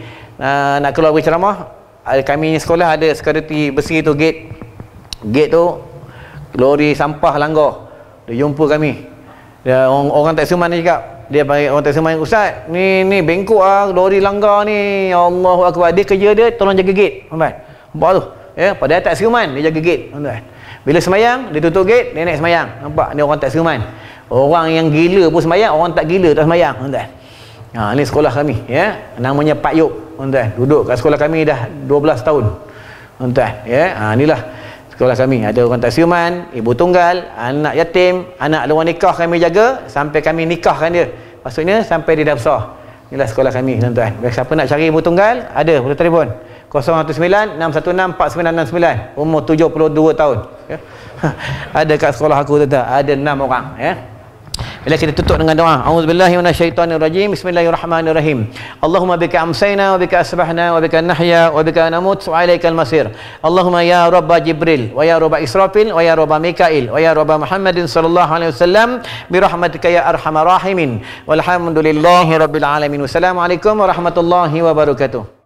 nak keluar beri ceramah, kami sekolah ada security besi tu, gate tu lori sampah langgar. Dia jumpa kami. Dia orang taksi man ni cakap, dia bagi orang taksi man, ustaz, ni bengkok lori langgar ni. Allahu akbar. Dia kerja dia tolong jaga gate, tuan-tuan. Nampak tu. Ya, padahal taksi man dia jaga gate, tuan-tuan. Bila semayang, dia tutup gate, dia naik semayang. Nampak ni orang taksi man. Orang yang gila pun semayang, orang tak gila tak semayang, tuan-tuan. Ni sekolah kami, ya. Namanya Pak Yop, tuan-tuan. Duduk kat sekolah kami dah 12 tahun, tuan-tuan. Ya, inilah sekolah kami. Ada orang tak siuman, ibu tunggal, anak yatim, anak luar nikah kami jaga sampai kami nikahkan dia. Maksudnya sampai dia dah besar. Inilah sekolah kami, tuan-tuan. Siapa nak cari ibu tunggal, ada, boleh telefon. 019 616 4969, umur 72 tahun ya. Ada kat sekolah aku tu ada 6 orang ya. Bila kita tutup dengan doa, auzubillahi minasyaitonirrajim, bismillahirrahmanirrahim. Allahumma bika amsayna wa bika asbahna wa bika nahya wa bika namut wa ilaikal masir. Allahumma ya rabb Jibril wa ya rabb Israfil wa ya rabb Mikail wa ya rabb Muhammadin sallallahu alaihi wasallam bi rahmatika ya arhamar rahimin. Walhamdulillahi rabbil alamin. Wassalamualaikum warahmatullahi wabarakatuh.